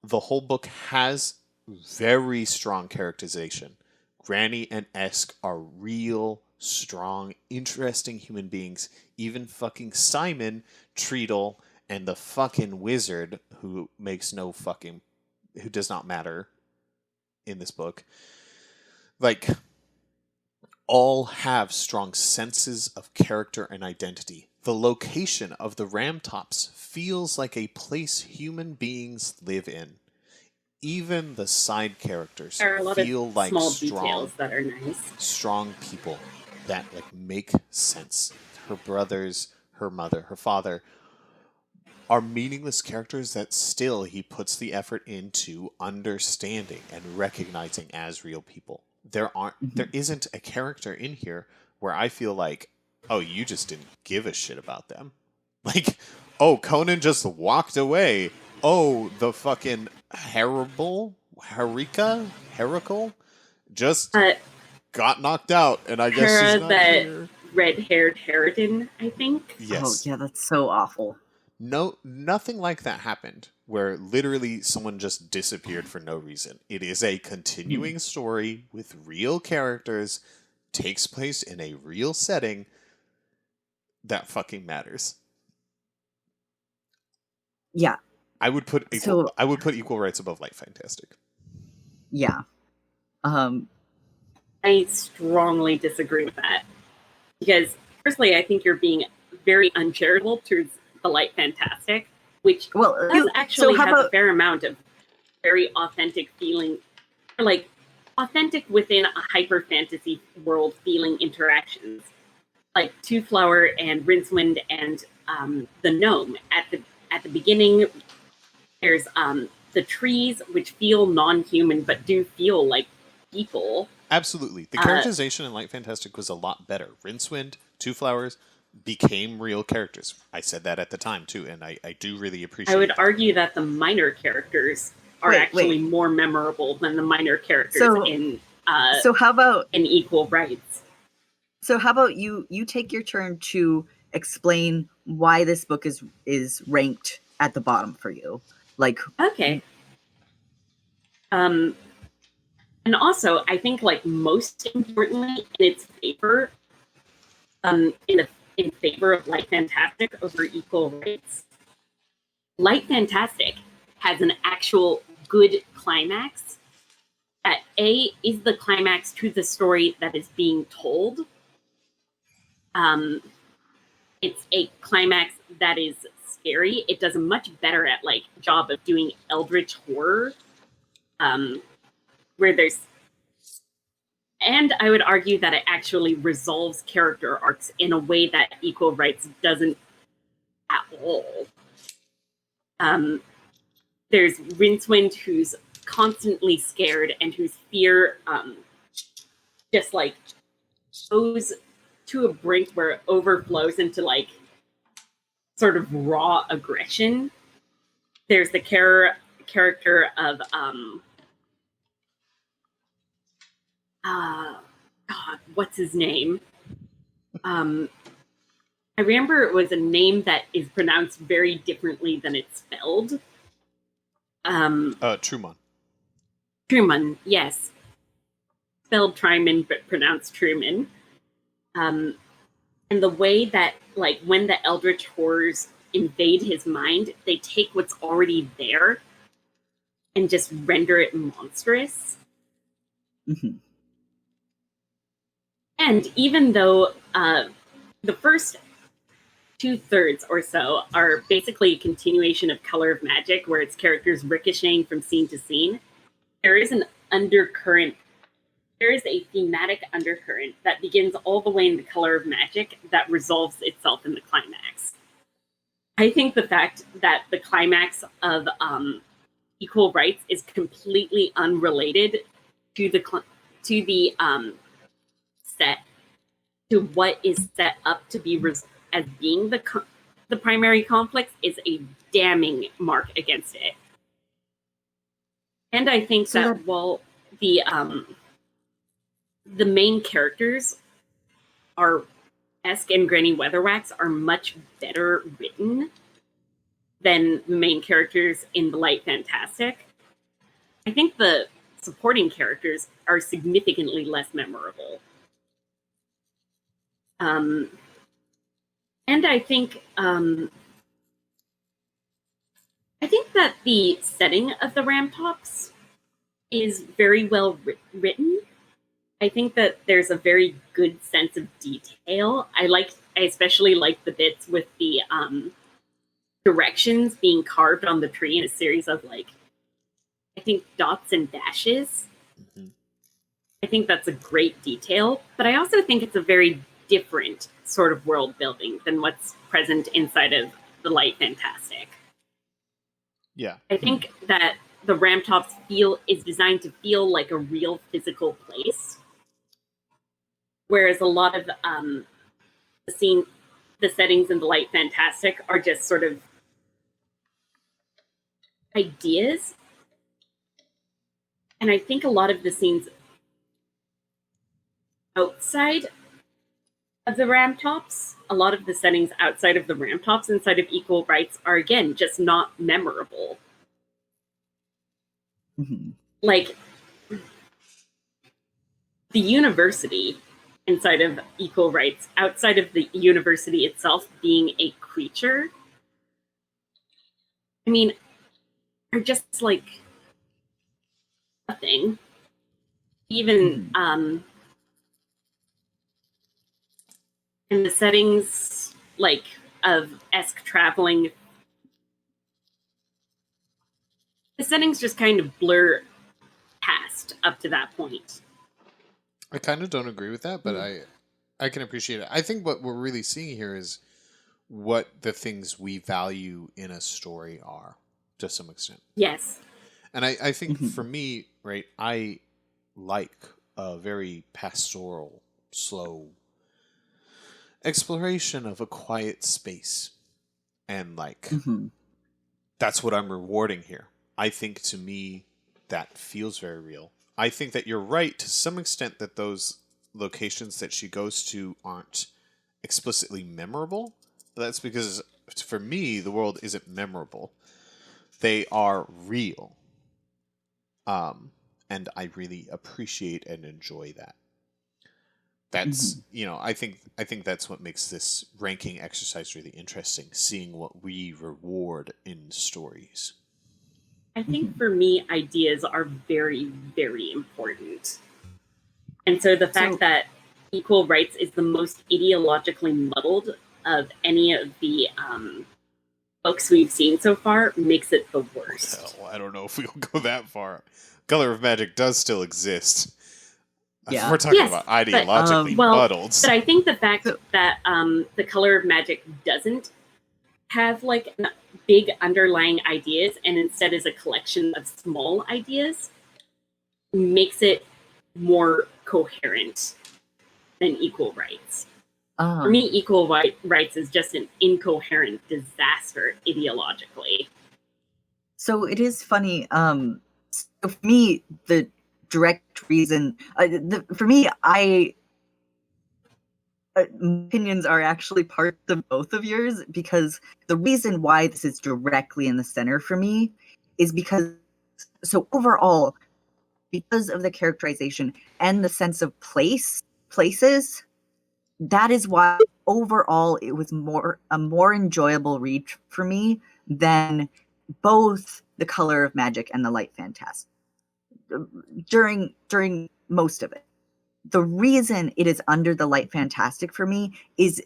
Speaker 2: The whole book has very strong characterization. Granny and Esk are real, strong, interesting human beings. Even fucking Simon, Treadle, and the fucking wizard who does not matter in this book, like, all have strong senses of character and identity. The location of the Ramtops feels like a place human beings live in. Even the side characters feel like
Speaker 1: small details that are nice.
Speaker 2: Strong people that like make sense. Her brothers, her mother, her father are meaningless characters that still he puts the effort into understanding and recognizing as real people. There isn't a character in here where I feel like, oh, you just didn't give a shit about them. Like, oh, Conan just walked away. Oh, the fucking Heracle just got knocked out, and I guess she's not here.
Speaker 1: Red-haired Harridan, I think.
Speaker 2: Yes.
Speaker 3: Oh, yeah, that's so awful.
Speaker 2: No, nothing like that happened, where literally someone just disappeared for no reason. It is a continuing story with real characters, takes place in a real setting, that fucking matters.
Speaker 3: Yeah.
Speaker 2: I would put Equal Rites above Light Fantastic.
Speaker 3: Yeah.
Speaker 1: I strongly disagree with that. Because, firstly, I think you're being very uncharitable towards the Light Fantastic, which actually has a fair amount of very authentic feeling, or like authentic within a hyper fantasy world feeling interactions, like Two Flower and Rincewind and the gnome at the beginning. There's the trees, which feel non-human but do feel like people.
Speaker 2: Absolutely, the characterization in Light Fantastic was a lot better. Rincewind, Two Flowers became real characters. I said that at the time too, and I do really appreciate.
Speaker 1: I would argue that the minor characters are actually more memorable than the minor characters in.
Speaker 3: So how about
Speaker 1: in Equal Rites?
Speaker 3: So how about you take your turn to explain why this book is ranked at the bottom for you? Like,
Speaker 1: okay. And also, I think, like, most importantly, in its favor, in favor of Light Fantastic over Equal Rites, Light Fantastic has an actual good climax. That is the climax to the story that is being told. It's a climax that is scary. It does a much better at job of doing eldritch horror, where there's, and I would argue that it actually resolves character arcs in a way that Equal Rites doesn't at all. There's Rincewind, who's constantly scared and whose fear just goes to a brink where it overflows into sort of raw aggression. There's the character of God, what's his name? I remember it was a name that is pronounced very differently than it's spelled.
Speaker 2: Truman.
Speaker 1: Truman, yes. Spelled Tryman, but pronounced Truman. And the way that, when the Eldritch Horrors invade his mind, they take what's already there and just render it monstrous.
Speaker 3: Mm-hmm.
Speaker 1: And even though the first 2/3 or so are basically a continuation of Color of Magic, where it's characters ricocheting from scene to scene, there is an undercurrent. There is a thematic undercurrent that begins all the way in the Color of Magic that resolves itself in the climax. I think the fact that the climax of Equal Rites is completely unrelated to the set, to what is set up to be as being the primary conflict, is a damning mark against it. And I think that while the main characters are Esk and Granny Weatherwax are much better written than the main characters in The Light Fantastic, I think the supporting characters are significantly less memorable. And I think that the setting of the Ramtops is very well written. I think that there's a very good sense of detail. I especially like the bits with the directions being carved on the tree in a series of I think dots and dashes. Mm-hmm. I think that's a great detail, but I also think it's a very different sort of world building than what's present inside of The Light Fantastic.
Speaker 2: Yeah.
Speaker 1: I think that the Ramtops is designed to feel like a real physical place, whereas a lot of the settings in The Light Fantastic are just sort of ideas. And I think a lot of the scenes outside of the Ramtops, a lot of the settings outside of the Ramtops inside of Equal Rites are, again, just not memorable.
Speaker 3: Mm-hmm.
Speaker 1: Like, the university inside of Equal Rites, outside of the university itself being a creature, I mean, are just like nothing. Even in the settings of Esk traveling, the settings just kind of blur past up to that point.
Speaker 2: I kind of don't agree with that, but I can appreciate it. I think what we're really seeing here is what the things we value in a story are, to some extent.
Speaker 1: Yes.
Speaker 2: And I think for me, right, I like a very pastoral, slow exploration of a quiet space. And that's what I'm rewarding here. I think to me, that feels very real. I think that you're right to some extent that those locations that she goes to aren't explicitly memorable. But that's because, for me, the world isn't memorable. They are real. And I really appreciate and enjoy that. That's I think that's what makes this ranking exercise really interesting, seeing what we reward in stories.
Speaker 1: I think for me, ideas are very, very important. And so the fact that Equal Rites is the most ideologically muddled of any of the books we've seen so far makes it the worst.
Speaker 2: Well, I don't know if we'll go that far. Color of Magic does still exist.
Speaker 3: Yeah.
Speaker 2: We're talking about ideologically muddled.
Speaker 1: But I think the fact that the Color of Magic doesn't have big underlying ideas and instead is a collection of small ideas makes it more coherent than Equal Rites. For me, Equal Rites is just an incoherent disaster ideologically.
Speaker 3: So it is funny. So for me, the direct reason, for me, my opinions are actually part of both of yours, because the reason why this is directly in the center for me is because, so overall, because of the characterization and the sense of places, that is why overall it was a more enjoyable read for me than both The Color of Magic and The Light Fantastic. During most of it. The reason it is under the light fantastic for me is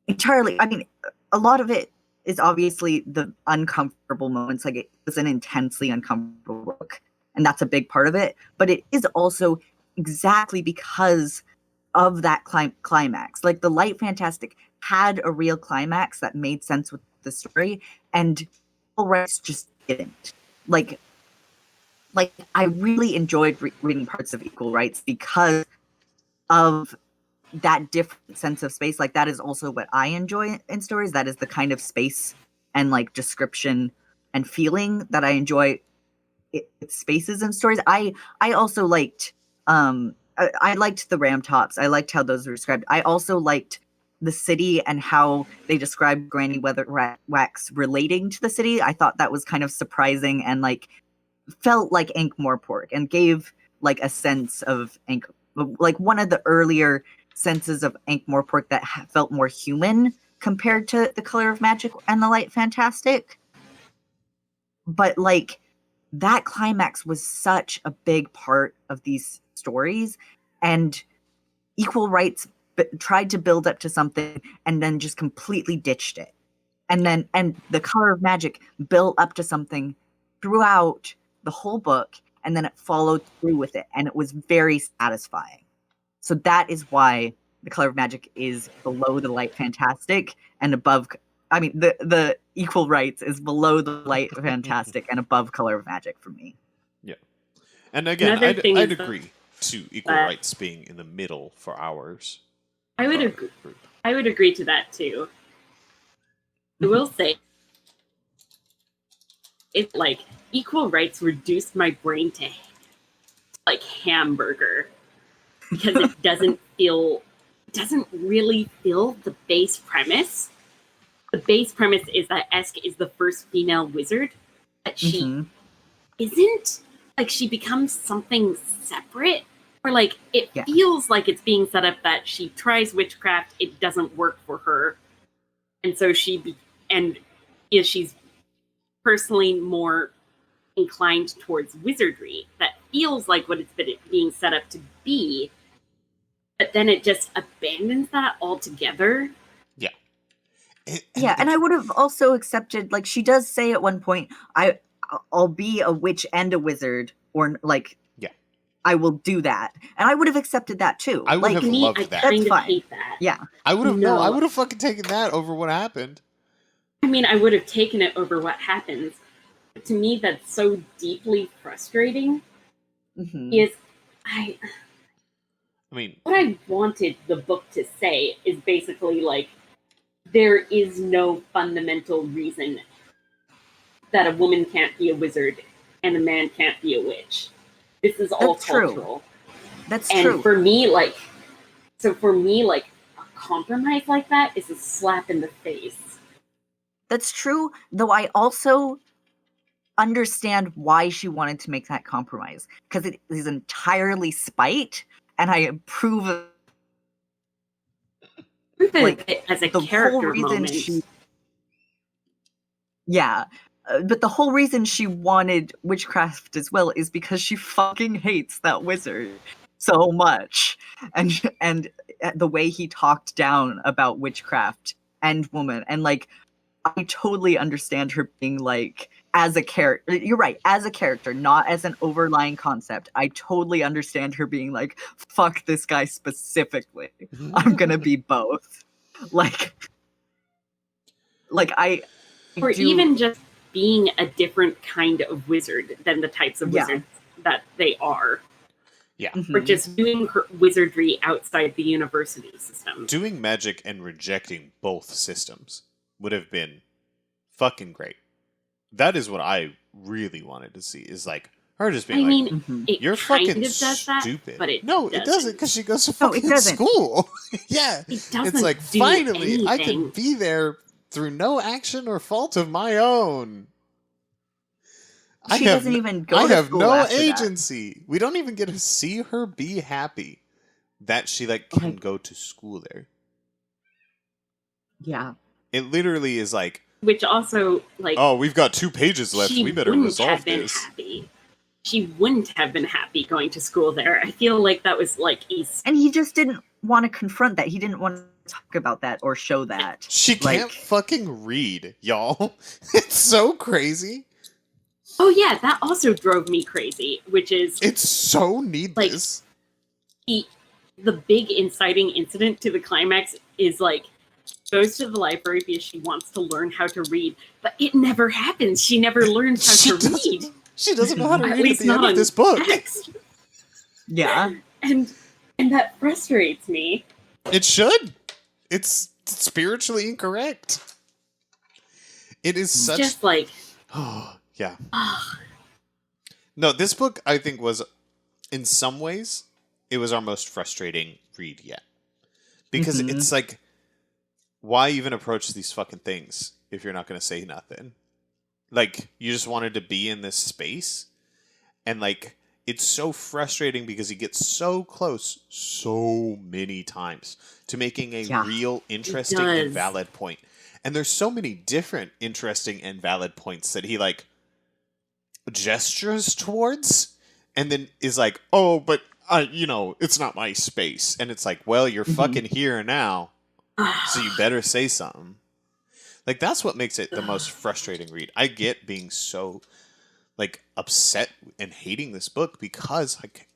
Speaker 3: entirely, I mean, a lot of it is obviously the uncomfortable moments. Like, it was an intensely uncomfortable book, and that's a big part of it. But it is also exactly because of that climax. Like, the light fantastic had a real climax that made sense with the story, and Equal Rites just didn't. Like I really enjoyed reading parts of Equal Rites because of that different sense of space. Like, that is also what I enjoy in stories. That is the kind of space and like description and feeling that I enjoy spaces in stories. I also liked I liked the ram tops. I liked how those were described. I also liked the city and how they described Granny Weatherwax relating to the city. I thought that was kind of surprising and like felt like Ankh-Morpork and gave like a sense of like one of the earlier senses of Ankh-Morpork that felt more human compared to The Color of Magic and The Light Fantastic. But like, that climax was such a big part of these stories, and Equal Rites tried to build up to something and then just completely ditched it. And The Color of Magic built up to something throughout the whole book, and then it followed through with it, and it was very satisfying. So that is why The Color of Magic is below The Light Fantastic and above. I mean, the Equal Rites is below The Light Fantastic and above Color of Magic for me.
Speaker 2: Yeah. And again, I'd agree to Equal Rites being in the middle for ours.
Speaker 1: I would agree. I would agree to that too. I will say, it's like Equal Rites reduced my brain to like hamburger because it doesn't really feel the base premise. The base premise is that Esk is the first female wizard, that she isn't, like, she becomes something separate, or like it feels like it's being set up that she tries witchcraft, it doesn't work for her, and so she's personally more inclined towards wizardry. That feels like what it's being set up to be, but then it just abandons that altogether.
Speaker 2: Yeah.
Speaker 3: And I would have also accepted, like, she does say at one point, I'll be a witch and a wizard, or like, I will do that, and I would have accepted that too.
Speaker 2: I would have loved that.
Speaker 1: That's fine. Hate that.
Speaker 3: Yeah,
Speaker 2: I would have I would have fucking taken that over what happened.
Speaker 1: I mean, I would have taken it over what happens. But to me, that's so deeply frustrating. Is I mean, what I wanted the book to say is basically like, there is no fundamental reason that a woman can't be a wizard and a man can't be a witch. This is all cultural.
Speaker 3: That's true.
Speaker 1: And for me, like, a compromise like that is a slap in the face.
Speaker 3: That's true, though I also understand why she wanted to make that compromise, because it is entirely spite, and I approve of
Speaker 1: it as a character moment.
Speaker 3: But the whole reason she wanted witchcraft as well is because she fucking hates that wizard so much, and the way he talked down about witchcraft and woman, and like, I totally understand her being like, as a character, you're right, as a character, not as an overlying concept. I totally understand her being like, fuck this guy specifically. I'm gonna be both. Like
Speaker 1: or even just being a different kind of wizard than the types of wizards that they are.
Speaker 2: Yeah.
Speaker 1: Or just doing her wizardry outside the university system.
Speaker 2: Doing magic and rejecting both systems would have been fucking great. That is what I really wanted to see, is like her just being you're fucking stupid.
Speaker 1: But it
Speaker 2: doesn't, because she goes to fucking school. Yeah. It's like, finally, anything. I can be there through no action or fault of my own.
Speaker 3: She doesn't even go to school.
Speaker 2: I have no agency. That. We don't even get to see her be happy that she can go to school there.
Speaker 3: Yeah.
Speaker 2: It literally is like,
Speaker 1: which also, like,
Speaker 2: oh, we've got 2 pages left. We better resolve this.
Speaker 1: Happy. she wouldn't have been happy going to school there. I feel like that was like
Speaker 3: and he just didn't want to confront that. He didn't want to talk about that or show that.
Speaker 2: She can't fucking read, y'all. It's so crazy.
Speaker 1: Oh yeah, that also drove me crazy, which is...
Speaker 2: It's so needless.
Speaker 1: Like, the big inciting incident to the climax is, like, goes to the library because she wants to learn how to read, but it never happens. She never learns how to read.
Speaker 2: She doesn't know how to read
Speaker 1: at least
Speaker 2: at the end
Speaker 1: not
Speaker 2: of this book.
Speaker 1: Text.
Speaker 3: Yeah.
Speaker 1: And that frustrates me.
Speaker 2: It should. It's spiritually incorrect. It is such...
Speaker 1: just like...
Speaker 2: Oh, yeah. No, this book, I think, was, in some ways, it was our most frustrating read yet. Because it's like, why even approach these fucking things if you're not going to say nothing? Like, you just wanted to be in this space. And, like, it's so frustrating because he gets so close so many times to making a real interesting and valid point. And there's so many different interesting and valid points that he, like, gestures towards and then is like, oh, but, it's not my space. And it's like, well, you're fucking here now, so you better say something. Like, that's what makes it the most frustrating read. I get being so, like, upset and hating this book because, like,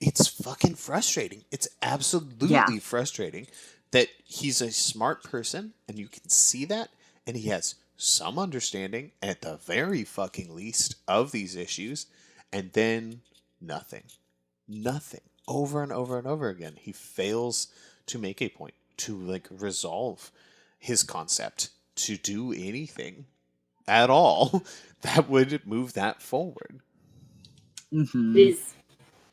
Speaker 2: it's fucking frustrating. It's absolutely frustrating that he's a smart person, and you can see that, and he has some understanding, at the very fucking least, of these issues, and then nothing. Nothing. Over and over and over again. He fails to make a point, to, like, resolve his concept, to do anything at all that would move that forward.
Speaker 1: It is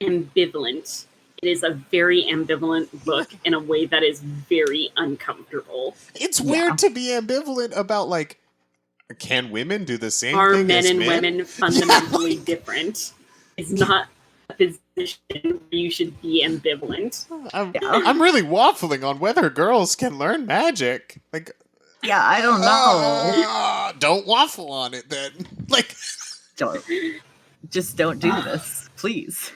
Speaker 1: ambivalent. It is a very ambivalent book in a way that is very uncomfortable.
Speaker 2: It's weird to be ambivalent about, like, can women do the same
Speaker 1: Are
Speaker 2: thing
Speaker 1: men
Speaker 2: as
Speaker 1: and
Speaker 2: men?
Speaker 1: women fundamentally different? It's not a position where you should be ambivalent.
Speaker 2: I'm really waffling on whether girls can learn magic. Like,
Speaker 3: yeah, I don't know.
Speaker 2: Don't waffle on it then. Like,
Speaker 3: just don't do this, please.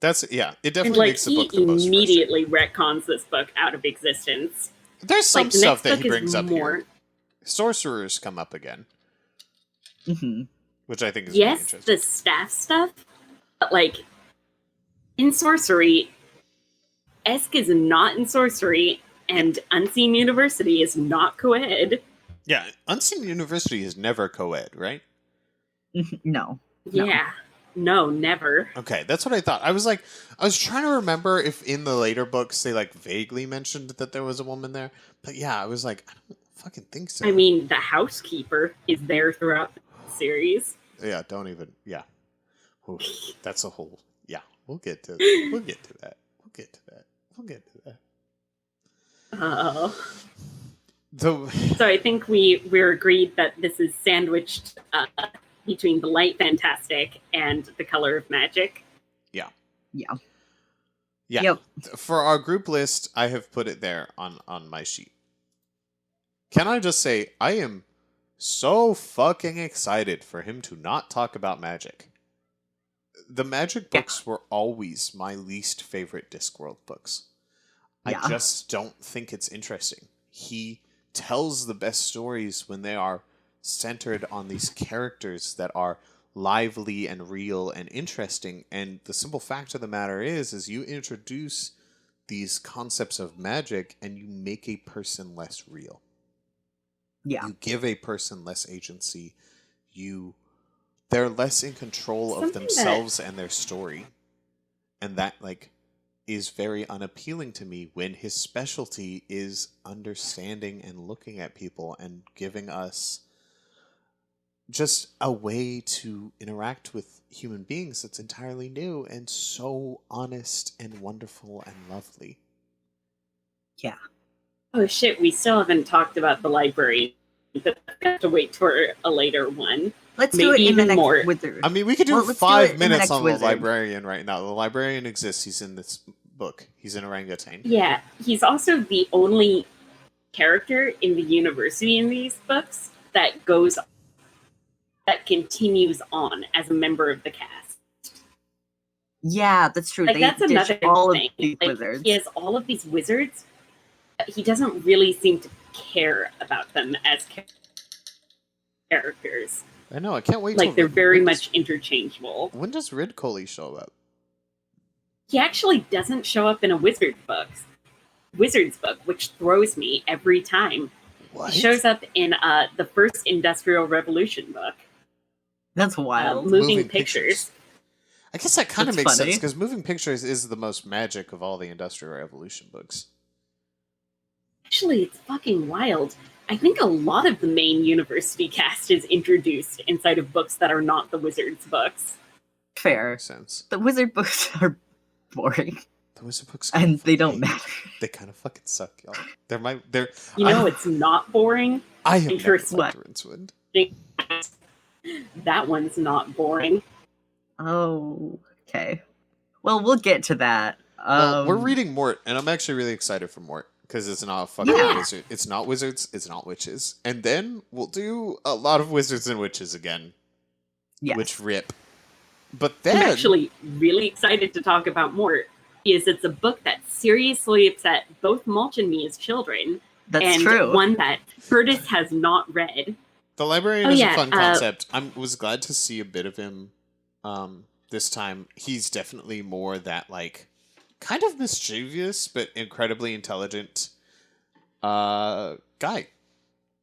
Speaker 2: It definitely makes the book the most
Speaker 1: he immediately retcons this book out of existence.
Speaker 2: There's some
Speaker 1: the
Speaker 2: stuff
Speaker 1: next
Speaker 2: that he
Speaker 1: book
Speaker 2: brings
Speaker 1: is
Speaker 2: up
Speaker 1: more...
Speaker 2: here. Sorcerers come up again. Which I think is
Speaker 1: yes,
Speaker 2: really interesting.
Speaker 1: the staff stuff, but, like, in sorcery, Esk is not in sorcery, and Unseen University is not co-ed.
Speaker 2: Yeah, Unseen University is never co-ed, right?
Speaker 3: No.
Speaker 1: Yeah. No, never.
Speaker 2: Okay, that's what I thought. I was trying to remember if in the later books they, like, vaguely mentioned that there was a woman there. But yeah, I was like, I don't fucking think so.
Speaker 1: I mean, the housekeeper is there throughout the series.
Speaker 2: Yeah, don't even, yeah. Oof, that's a whole, yeah, we'll get to that.
Speaker 1: Oh.
Speaker 2: So
Speaker 1: I think we're agreed that this is sandwiched between the light fantastic and the color of magic.
Speaker 2: Yeah.
Speaker 3: Yep.
Speaker 2: For our group list, I have put it there on my sheet. Can I just say, I am so fucking excited for him to not talk about magic. The magic books were always my least favorite Discworld books. I just don't think it's interesting. He tells the best stories when they are centered on these characters that are lively and real and interesting. And the simple fact of the matter is you introduce these concepts of magic and you make a person less real.
Speaker 3: Yeah.
Speaker 2: You give a person less agency. They're less in control of themselves and their story. And that, like, is very unappealing to me when his specialty is understanding and looking at people and giving us just a way to interact with human beings that's entirely new and so honest and wonderful and lovely.
Speaker 3: Yeah.
Speaker 1: Oh shit, we still haven't talked about the library. But I have to wait for a later one.
Speaker 3: Let's do it in the next wizard.
Speaker 2: I mean, we could do 5 minutes on the librarian right now. The librarian exists. He's in this book. He's in Orangutan.
Speaker 1: Yeah, he's also the only character in the university in these books that goes that continues on as a member of the cast.
Speaker 3: Yeah, that's true.
Speaker 1: Like,
Speaker 3: They
Speaker 1: that's
Speaker 3: ditch
Speaker 1: another
Speaker 3: all
Speaker 1: thing.
Speaker 3: of these
Speaker 1: Like,
Speaker 3: wizards.
Speaker 1: he has all of these wizards, but he doesn't really seem to care about them as characters.
Speaker 2: I know. I can't wait.
Speaker 1: Like, they're very much interchangeable.
Speaker 2: When does Ridcully show up?
Speaker 1: He actually doesn't show up in a wizard's book, which throws me every time.
Speaker 2: What?
Speaker 1: He shows up in the first Industrial Revolution book.
Speaker 3: That's wild.
Speaker 1: Moving Pictures.
Speaker 2: I guess that kind of
Speaker 3: That's
Speaker 2: makes
Speaker 3: funny.
Speaker 2: sense, because Moving Pictures is the most magic of all the Industrial Revolution books.
Speaker 1: Actually, it's fucking wild. I think a lot of the main university cast is introduced inside of books that are not the Wizards books.
Speaker 3: Fair.
Speaker 2: Makes sense.
Speaker 3: The wizard books are boring.
Speaker 2: The Wizard books,
Speaker 3: And they don't matter.
Speaker 2: They kind of fucking suck, y'all.
Speaker 1: It's not boring.
Speaker 2: I have never
Speaker 1: Interesting.
Speaker 2: liked Rincewind.
Speaker 1: That one's not boring.
Speaker 3: Oh, okay. Well, we'll get to that.
Speaker 2: Well, we're reading Mort, and I'm actually really excited for Mort, because it's not a fucking wizard. It's not wizards, it's not witches. And then we'll do a lot of wizards and witches again.
Speaker 3: Yes.
Speaker 2: Which rip. But then...
Speaker 1: I'm actually really excited to talk about Mort, because it's a book that seriously upset both Mulch and me as children.
Speaker 3: That's true.
Speaker 1: One that Curtis has not read.
Speaker 2: The librarian is a fun concept. I was glad to see a bit of him this time. He's definitely more that, like, kind of mischievous but incredibly intelligent guy.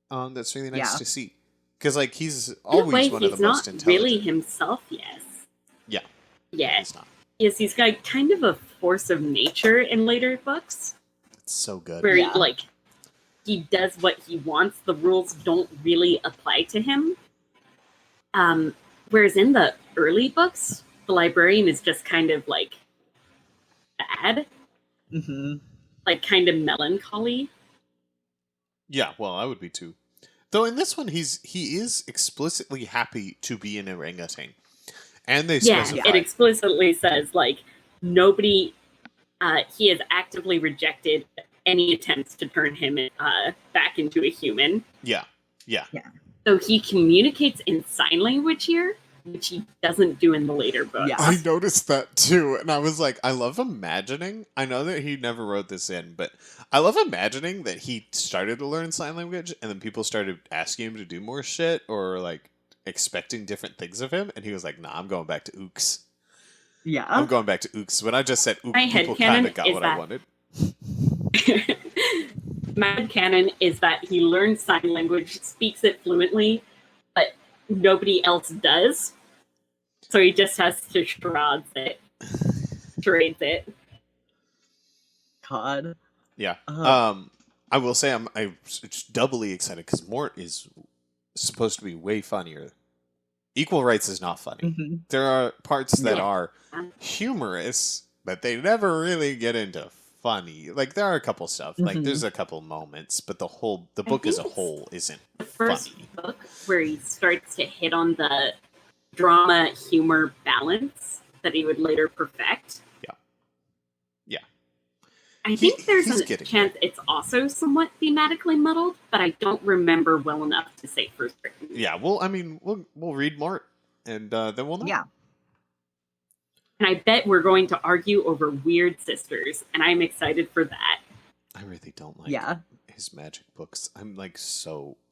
Speaker 2: That's really nice to see. Because, like, he's always one of the most intelligent.
Speaker 1: He's not really himself, yes.
Speaker 2: Yeah.
Speaker 1: Yeah.
Speaker 2: He's not.
Speaker 1: Yes, he's got kind of a force of nature in later books.
Speaker 2: It's so good.
Speaker 1: Where, he does what he wants. The rules don't really apply to him. Whereas in the early books, the librarian is just kind of, like, bad.
Speaker 3: Mm-hmm.
Speaker 1: Like, kind of melancholy.
Speaker 2: Yeah, well, I would be too. Though in this one, he is explicitly happy to be an orangutan. And they specify...
Speaker 1: it explicitly says, like, nobody... he has actively rejected any attempts to turn him back into a human.
Speaker 2: Yeah.
Speaker 1: So he communicates in sign language here, which he doesn't do in the later books.
Speaker 3: Yeah.
Speaker 2: I noticed that too, and I was like, I love imagining. I know that he never wrote this in, but I love imagining that he started to learn sign language, and then people started asking him to do more shit, or like expecting different things of him, and he was like, nah, I'm going back to Ooks.
Speaker 3: Yeah.
Speaker 2: I'm going back to Ooks. When I just said Ooks, people kind of got what I wanted.
Speaker 1: My headcanon is that he learns sign language, speaks it fluently, but nobody else does. So he just has to charades it.
Speaker 3: God.
Speaker 2: Yeah. I will say I'm doubly excited because Mort is supposed to be way funnier. Equal Rites is not funny.
Speaker 3: Mm-hmm.
Speaker 2: There are parts that are humorous, but they never really get into funny. Like, there are a couple stuff. Like, there's a couple moments, but the book as a whole isn't
Speaker 1: the first
Speaker 2: funny.
Speaker 1: book where he starts to hit on the drama humor balance that he would later perfect.
Speaker 2: Yeah.
Speaker 1: I think there's a chance it's also somewhat thematically muddled, but I don't remember well enough to say for certain.
Speaker 2: Yeah, well, I mean, we'll read Mort, and then we'll know.
Speaker 3: Yeah.
Speaker 1: And I bet we're going to argue over Weird Sisters, and I'm excited for that.
Speaker 2: I really don't like his magic books. I'm like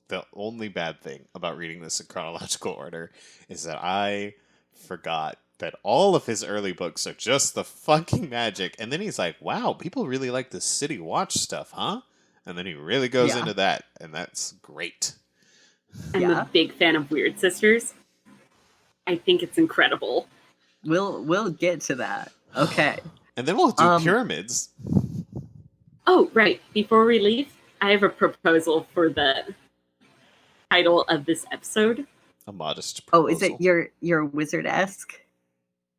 Speaker 2: the only bad thing about reading this in chronological order is that I forgot that all of his early books are just the fucking magic. And then he's like, wow, people really like the City Watch stuff, huh? And then he really goes into that, and that's great.
Speaker 1: I'm a big fan of Weird Sisters. I think it's incredible.
Speaker 3: We'll get to that. Okay.
Speaker 2: And then we'll do pyramids.
Speaker 1: Oh, right. Before we leave, I have a proposal for the title of this episode.
Speaker 2: A modest proposal.
Speaker 3: Oh, is it your wizard-esque?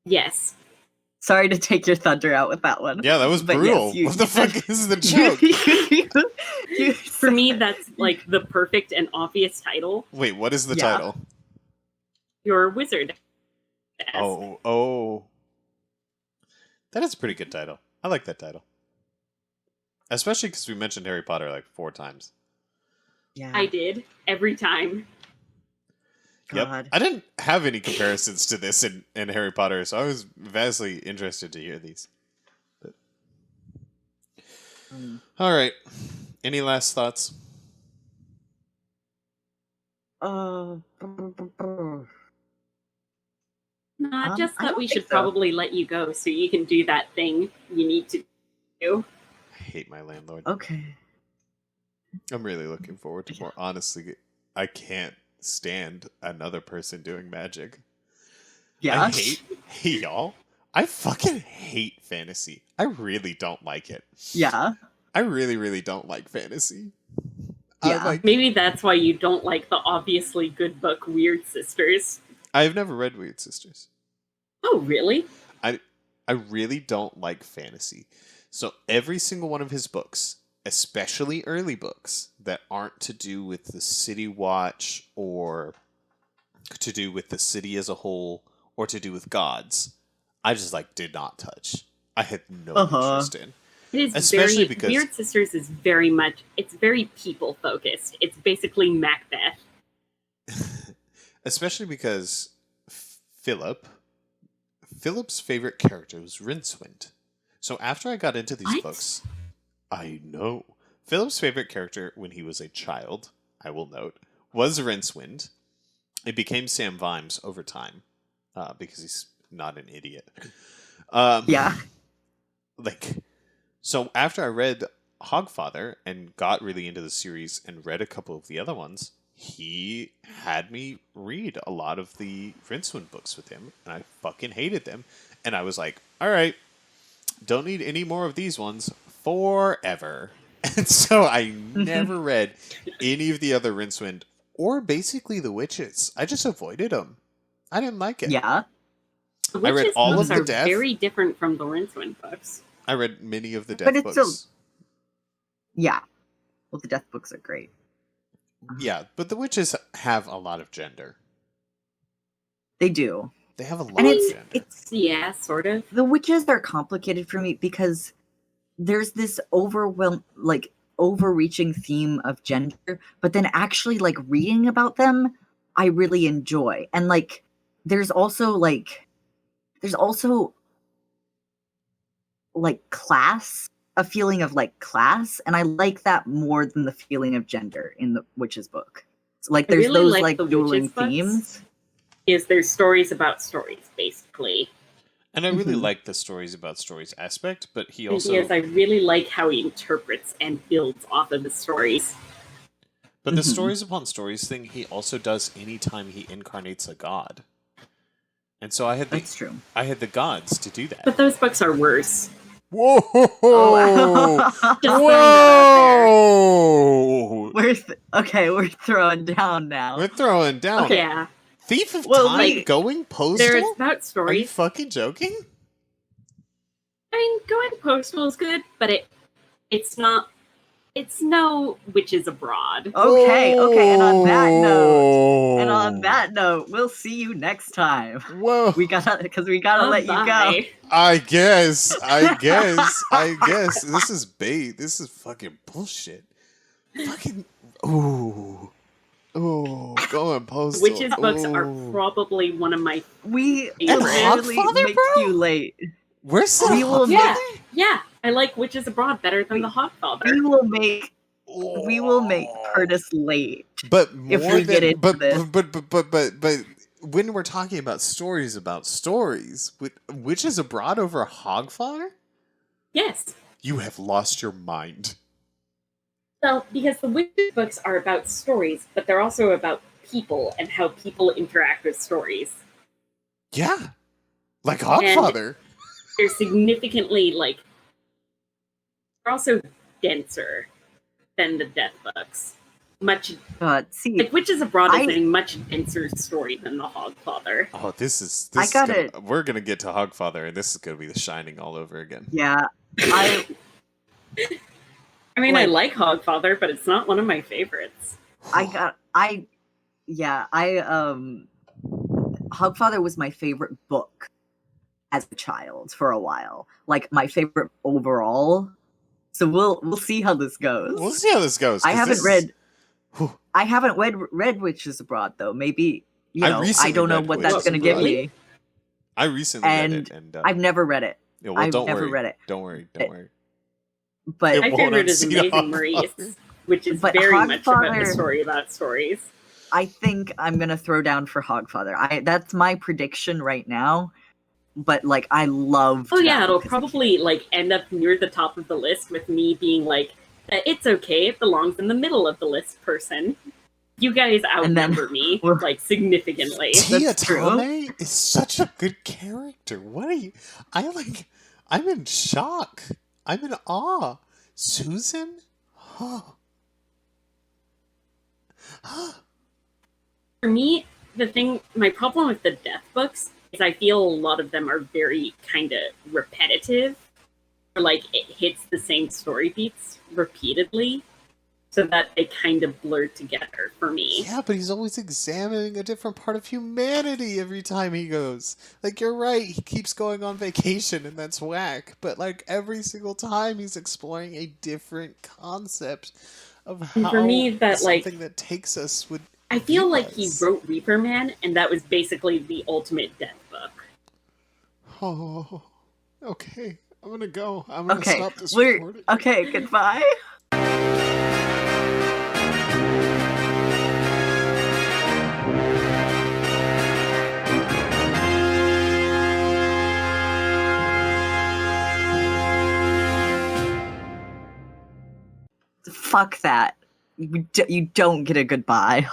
Speaker 1: Yes.
Speaker 3: Sorry to take your thunder out with that one.
Speaker 2: Yeah, that was brutal. Yes, what the fuck is the joke?
Speaker 1: For me, that's like the perfect and obvious title.
Speaker 2: Wait, what is the title?
Speaker 1: Your wizard.
Speaker 2: Oh. That is a pretty good title. I like that title. Especially because we mentioned Harry Potter like 4 times.
Speaker 3: Yeah.
Speaker 1: I did. Every time.
Speaker 2: Yep.
Speaker 3: God.
Speaker 2: I didn't have any comparisons to this in Harry Potter, so I was vastly interested to hear these. But... All right. Any last thoughts?
Speaker 1: Not just
Speaker 3: I
Speaker 1: that
Speaker 3: don't
Speaker 1: we
Speaker 3: think
Speaker 1: should
Speaker 3: so.
Speaker 1: probably let you go so you can do that thing you need to do.
Speaker 2: I hate my landlord.
Speaker 3: Okay.
Speaker 2: I'm really looking forward to more. Honestly, I can't stand another person doing magic.
Speaker 3: Yeah.
Speaker 2: Hey y'all, I fucking hate fantasy. I really don't like it.
Speaker 3: Yeah.
Speaker 2: I really, really don't like fantasy.
Speaker 3: Yeah.
Speaker 1: Maybe that's why you don't like the obviously good book Weird Sisters.
Speaker 2: I've never read Weird Sisters.
Speaker 1: Oh, really?
Speaker 2: I really don't like fantasy. So every single one of his books, especially early books that aren't to do with the City Watch or to do with the city as a whole or to do with gods, I just did not touch. I had no interest in.
Speaker 1: It is
Speaker 2: especially because
Speaker 1: Weird Sisters is very people focused. It's basically Macbeth.
Speaker 2: especially because Philip's favorite character was Rincewind. So after I got into these books, I know Philip's favorite character when he was a child, I will note, was Rincewind. It became Sam Vimes over time because he's not an idiot.
Speaker 3: Yeah.
Speaker 2: So after I read Hogfather and got really into the series and read a couple of the other ones, he had me read a lot of the Rincewind books with him, and I fucking hated them. And I was like, all right, don't need any more of these ones forever. And so I never read any of the other Rincewind or basically the Witches. I just avoided them. I didn't like it.
Speaker 3: Yeah.
Speaker 1: The
Speaker 2: I read
Speaker 1: Witches
Speaker 2: all of
Speaker 1: books
Speaker 2: the
Speaker 1: are
Speaker 2: Death.
Speaker 1: very different from the Rincewind books.
Speaker 2: I read many of the Death
Speaker 3: But it's
Speaker 2: books.
Speaker 3: still... Yeah. Well, the Death books are great.
Speaker 2: Yeah, but the Witches have a lot of gender.
Speaker 3: They do.
Speaker 2: They have a lot
Speaker 3: And
Speaker 2: of gender.
Speaker 1: Yeah, sort of.
Speaker 3: The Witches are complicated for me because there's this overreaching theme of gender, but then actually reading about them, I really enjoy. And there's also class, a feeling of class, and I like that more than the feeling of gender in the Witches book. So there's
Speaker 1: really
Speaker 3: those
Speaker 1: like the
Speaker 3: dueling
Speaker 1: Witches books.
Speaker 3: themes.
Speaker 1: There's stories about stories, basically.
Speaker 2: And I really like the stories about stories aspect, but he also...
Speaker 1: Yes, I really like how he interprets and builds off of the stories.
Speaker 2: But the stories upon stories thing, he also does anytime he incarnates a god. And so I had
Speaker 3: That's true.
Speaker 2: I had the gods to do that.
Speaker 1: But those books are worse.
Speaker 2: Whoa!
Speaker 3: Whoa! We're throwing down now.
Speaker 2: We're throwing down.
Speaker 1: Okay, yeah.
Speaker 2: Thief of Time going postal?
Speaker 1: There's about stories.
Speaker 2: Are you fucking joking?
Speaker 3: I
Speaker 1: mean, going postal is good, but it's not. It's no Witches Abroad.
Speaker 3: Okay. And on that note, we'll see you next time.
Speaker 2: Whoa.
Speaker 3: We gotta let you go.
Speaker 2: I guess. This is bait. This is fucking bullshit. Fucking. Ooh, going postal.
Speaker 1: Witches books are probably one of my.
Speaker 3: We will literally make you late.
Speaker 2: We're so.
Speaker 1: Yeah. I like Witches Abroad better than the Hogfather.
Speaker 3: We will make Curtis late.
Speaker 2: But
Speaker 3: if we get into this.
Speaker 2: But when we're talking about stories, Witches Abroad over Hogfather?
Speaker 1: Yes.
Speaker 2: You have lost your mind.
Speaker 1: Well, because the Witches books are about stories, but they're also about people and how people interact with stories.
Speaker 2: Yeah. Like Hogfather.
Speaker 1: And they're significantly they're also denser than the Death books. Witches Abroad is a much denser story than the Hogfather.
Speaker 2: Oh, we're gonna get to Hogfather, and this is gonna be The Shining all over again.
Speaker 3: Yeah,
Speaker 1: I mean, I like Hogfather, but it's not one of my favorites.
Speaker 3: Hogfather was my favorite book as a child for a while. My favorite overall. So we'll see how this goes.
Speaker 2: I haven't
Speaker 3: read Witches Abroad though. Maybe I don't know what that's going to give me.
Speaker 2: I recently read it, and
Speaker 3: I've never read it.
Speaker 2: Yeah, well,
Speaker 3: I've never read it.
Speaker 2: Don't worry.
Speaker 3: But
Speaker 1: my favorite is Amazing Maurice, which is very much about the story about stories.
Speaker 3: I think I'm gonna throw down for Hogfather. That's my prediction right now. But like, I love.
Speaker 1: Oh yeah, it'll probably like end up near the top of the list with me being like, it's okay, it belongs in the middle of the list. Person, you guys outnumber me like significantly.
Speaker 2: Tia Tame is such a good character. What are you? I'm in shock. I'm in awe. Susan?
Speaker 1: For me, my problem with the Death books is I feel a lot of them are very kind of repetitive. Or like it hits the same story beats repeatedly, so that they kind of blur together for me.
Speaker 2: Yeah, but he's always examining a different part of humanity every time he goes. Like, you're right, he keeps going on vacation, and that's whack. But, like, every single time he's exploring a different concept of how
Speaker 1: for me, that,
Speaker 2: something that takes us would...
Speaker 1: I feel like he wrote Reaper Man, and that was basically the ultimate Death book.
Speaker 2: Oh, okay. I'm gonna go. I'm gonna stop this recording.
Speaker 3: Okay, goodbye. Fuck that. You don't get a goodbye.